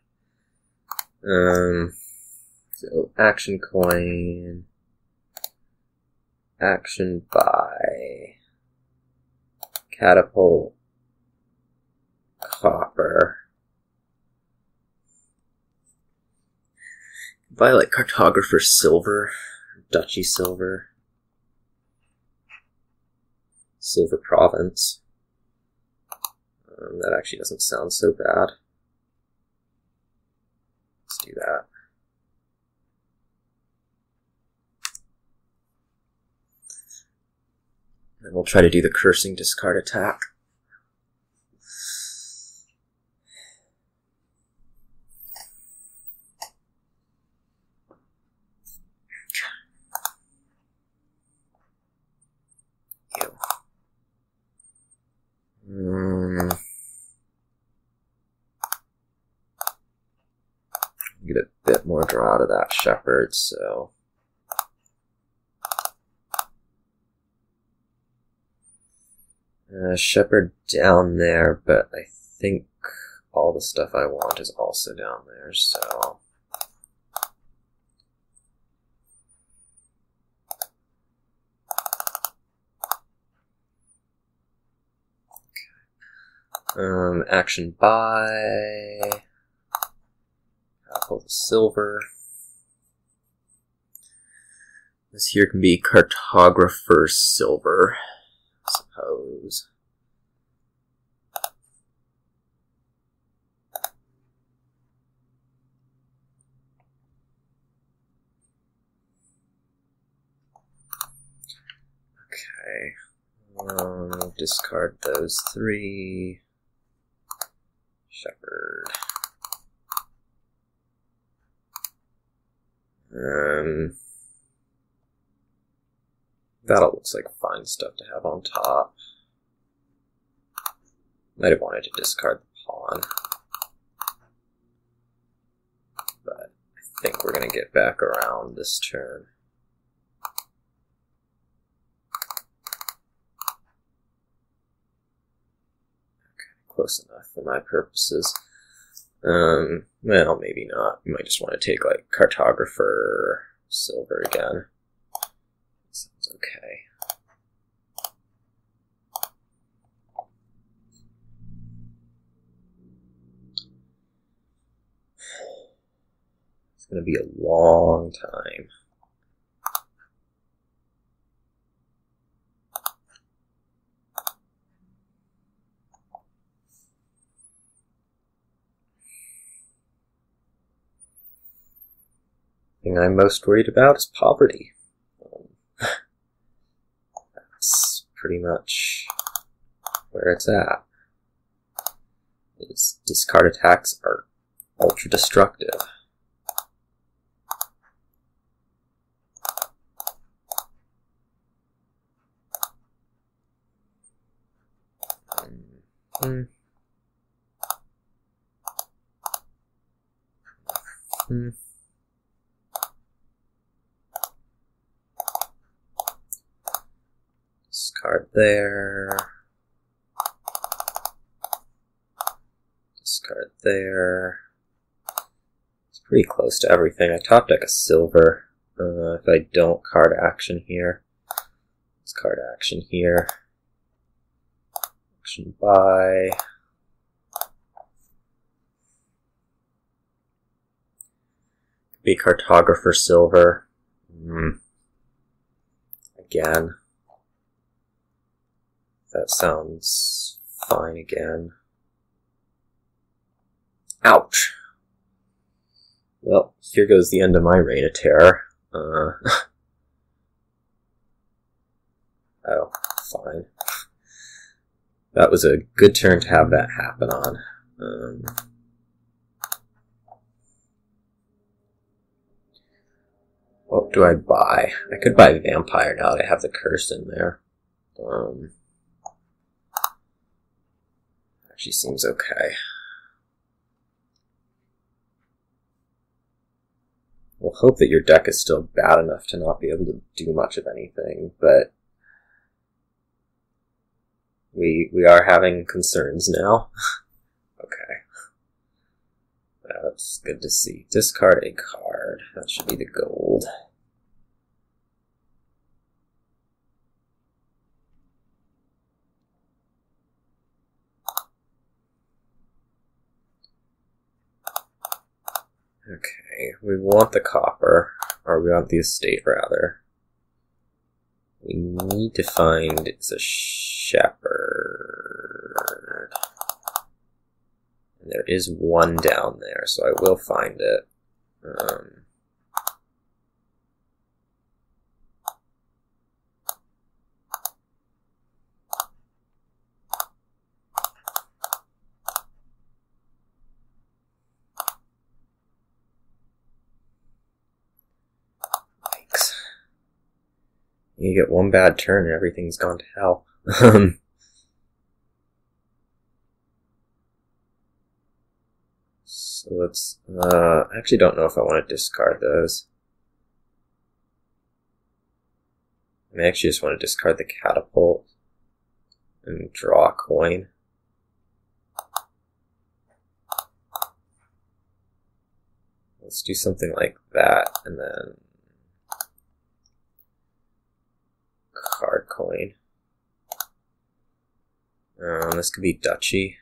So action coin, action buy, catapult, copper. Buy like cartographer silver, duchy silver, silver province. That actually doesn't sound so bad. Let's do that. And we'll try to do the cursing discard attack. Get a bit more draw out of that shepherd, so shepherd down there, but I think all the stuff I want is also down there, so okay. Action buy. Pull the silver. This here can be cartographer silver, I suppose. Okay. Discard those three. Shepherd. That all looks like fine stuff to have on top. Might have wanted to discard the pawn. But I think we're going to get back around this turn. Okay, close enough for my purposes. Well, maybe not. You might just want to take, like, cartographer silver again. Sounds okay. going to be a long time. The thing I'm most worried about is poverty. That's pretty much where it's at. Its discard attacks are ultra destructive. Discard there. Discard there. It's pretty close to everything. I top deck a silver. If I don't card action here. Let's card action here. Action buy. Be cartographer silver. Again. That sounds fine again. Ouch! Well, here goes the end of my reign of terror. Oh, fine. That was a good turn to have that happen on. What do I buy? I could buy Vampire now that I have the curse in there. Actually seems okay. We'll hope that your deck is still bad enough to not be able to do much of anything, but we are having concerns now. Okay. That's good to see. Discard a card. That should be the gold. Okay, we want the copper, or we want the estate rather. We need to find the shepherd. And there is one down there, so I will find it. You get one bad turn and everything's gone to hell. So let's, I actually don't know if I want to discard those. I actually just want to discard the catapult and draw a coin. Let's do something like that, and then card coin. This could be duchy.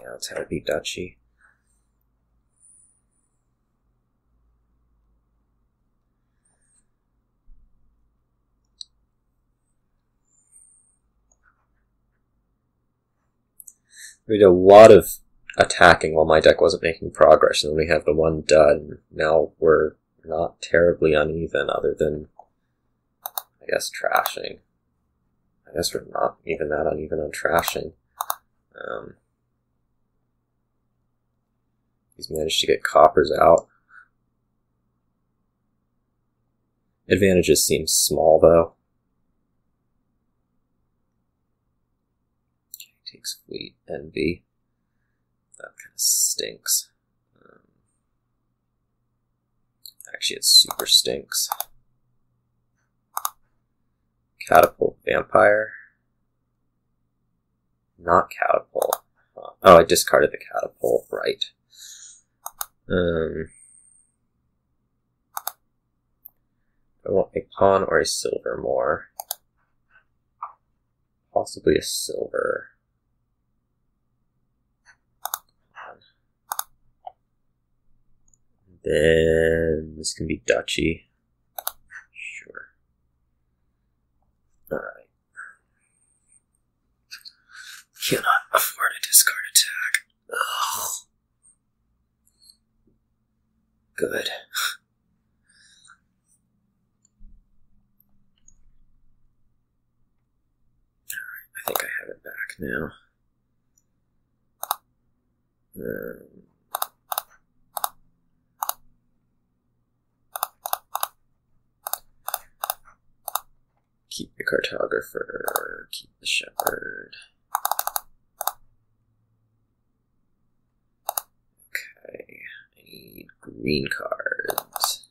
Yeah, let's have it be duchy. We did a lot of attacking while my deck wasn't making progress, and then we have the one done. Now we're not terribly uneven, other than, I guess, trashing. I guess we're not even that uneven on trashing. He's managed to get coppers out. Advantages seem small, though. Okay, takes fleet, envy. That kind of stinks. Actually, it super stinks. Catapult, vampire. Not catapult. Oh, I discarded the catapult, right. I want a pawn or a silver more. Possibly a silver. Then this can be duchy. Sure. Alright. Cannot afford a discard attack. Ugh. Good. Alright, I think I have it back now. Keep the cartographer, keep the shepherd. Okay, I need green cards.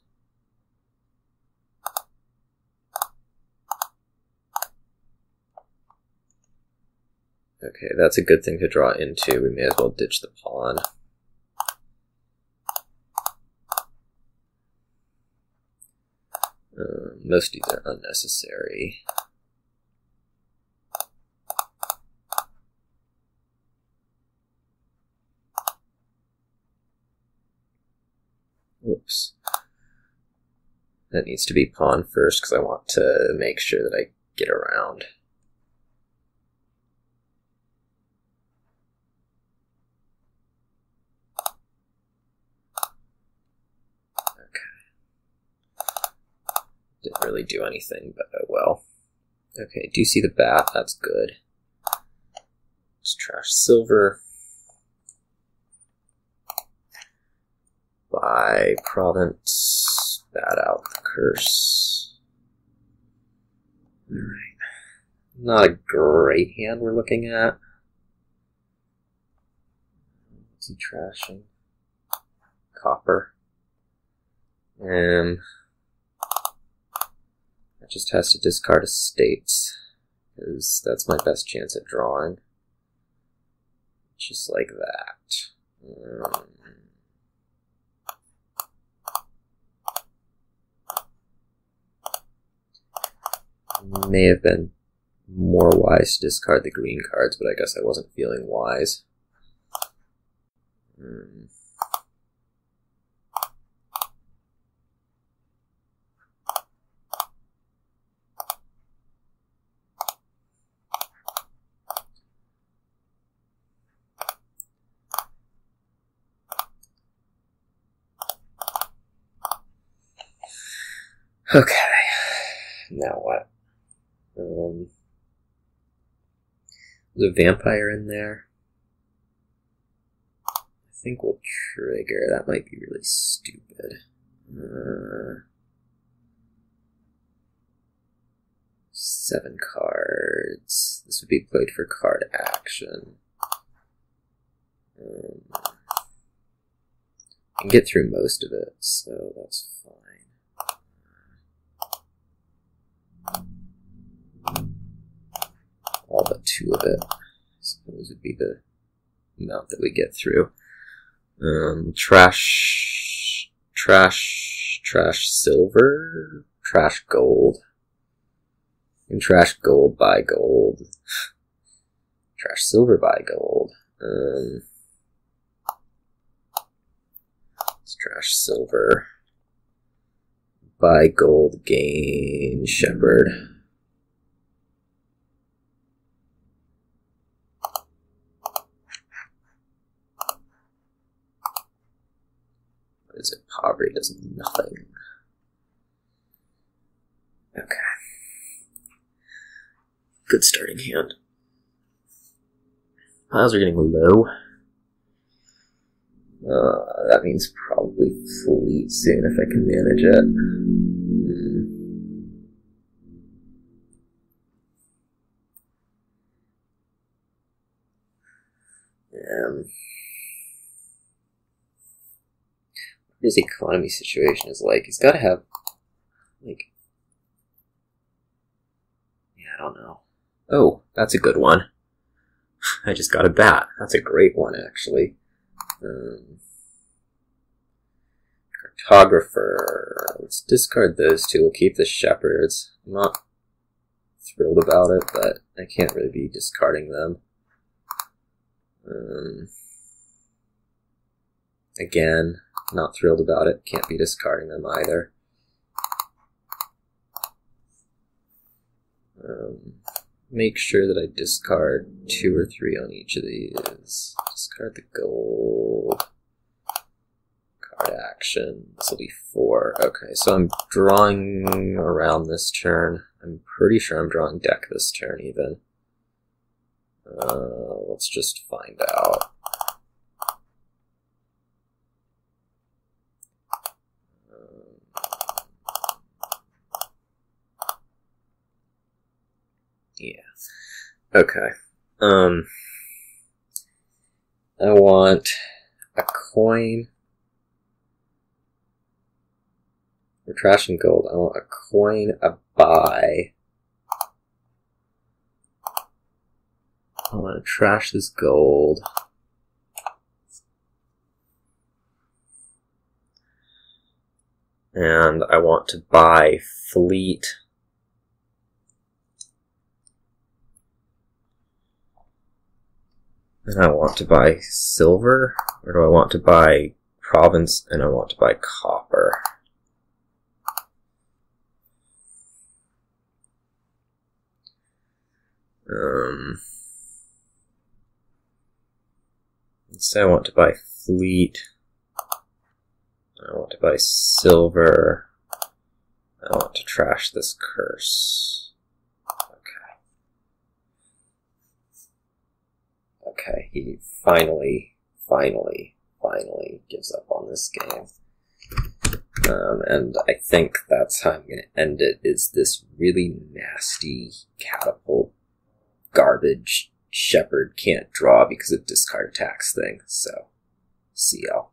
Okay, that's a good thing to draw into. We may as well ditch the pawn. Most of these are unnecessary. Whoops. That needs to be pawn first because I want to make sure that I get around. Didn't really do anything, but oh well. Okay, do you see the bat? That's good. Let's trash silver. Buy province. Bat out the curse. Alright. Not a great hand we're looking at. What's he trashing? Copper. Just has to discard estates, because that's my best chance at drawing. Just like that. May have been more wise to discard the green cards, but I guess I wasn't feeling wise. Okay, now what? There's a vampire in there. I think we'll trigger. That might be really stupid. 7 cards. This would be played for card action. I can get through most of it, so that's fine. All but 2 of it, I suppose, would be the amount that we get through. Trash silver, trash gold. And trash gold, buy gold. Trash silver, buy gold. Let's trash silver. Buy gold, gain shepherd. What is it? Poverty does nothing. Okay. Good starting hand. Piles are getting low. That means probably fleet soon if I can manage it. What his economy situation is like. He's got to have, like, yeah, I don't know. Oh, that's a good one. I just got a bat. That's a great one, actually. Cartographer. Let's discard those 2. We'll keep the shepherds. I'm not thrilled about it, but I can't really be discarding them. Again, Not thrilled about it. Can't be discarding them either. Make sure that I discard 2 or 3 on each of these. Discard the gold. Card action. This will be 4. Okay, so I'm drawing around this turn. I'm pretty sure I'm drawing deck this turn even. Let's just find out. Yeah. Okay. I want a coin. We're trashing gold. I want a coin, a buy. I want to trash this gold. And I want to buy fleet. And I want to buy silver, or do I want to buy province, and I want to buy copper? Let's say I want to buy fleet. I want to buy silver. I want to trash this curse. Okay, he finally gives up on this game. And I think that's how I'm going to end it, is this really nasty catapult garbage shepherd can't draw because of discard attacks thing. So, see y'all.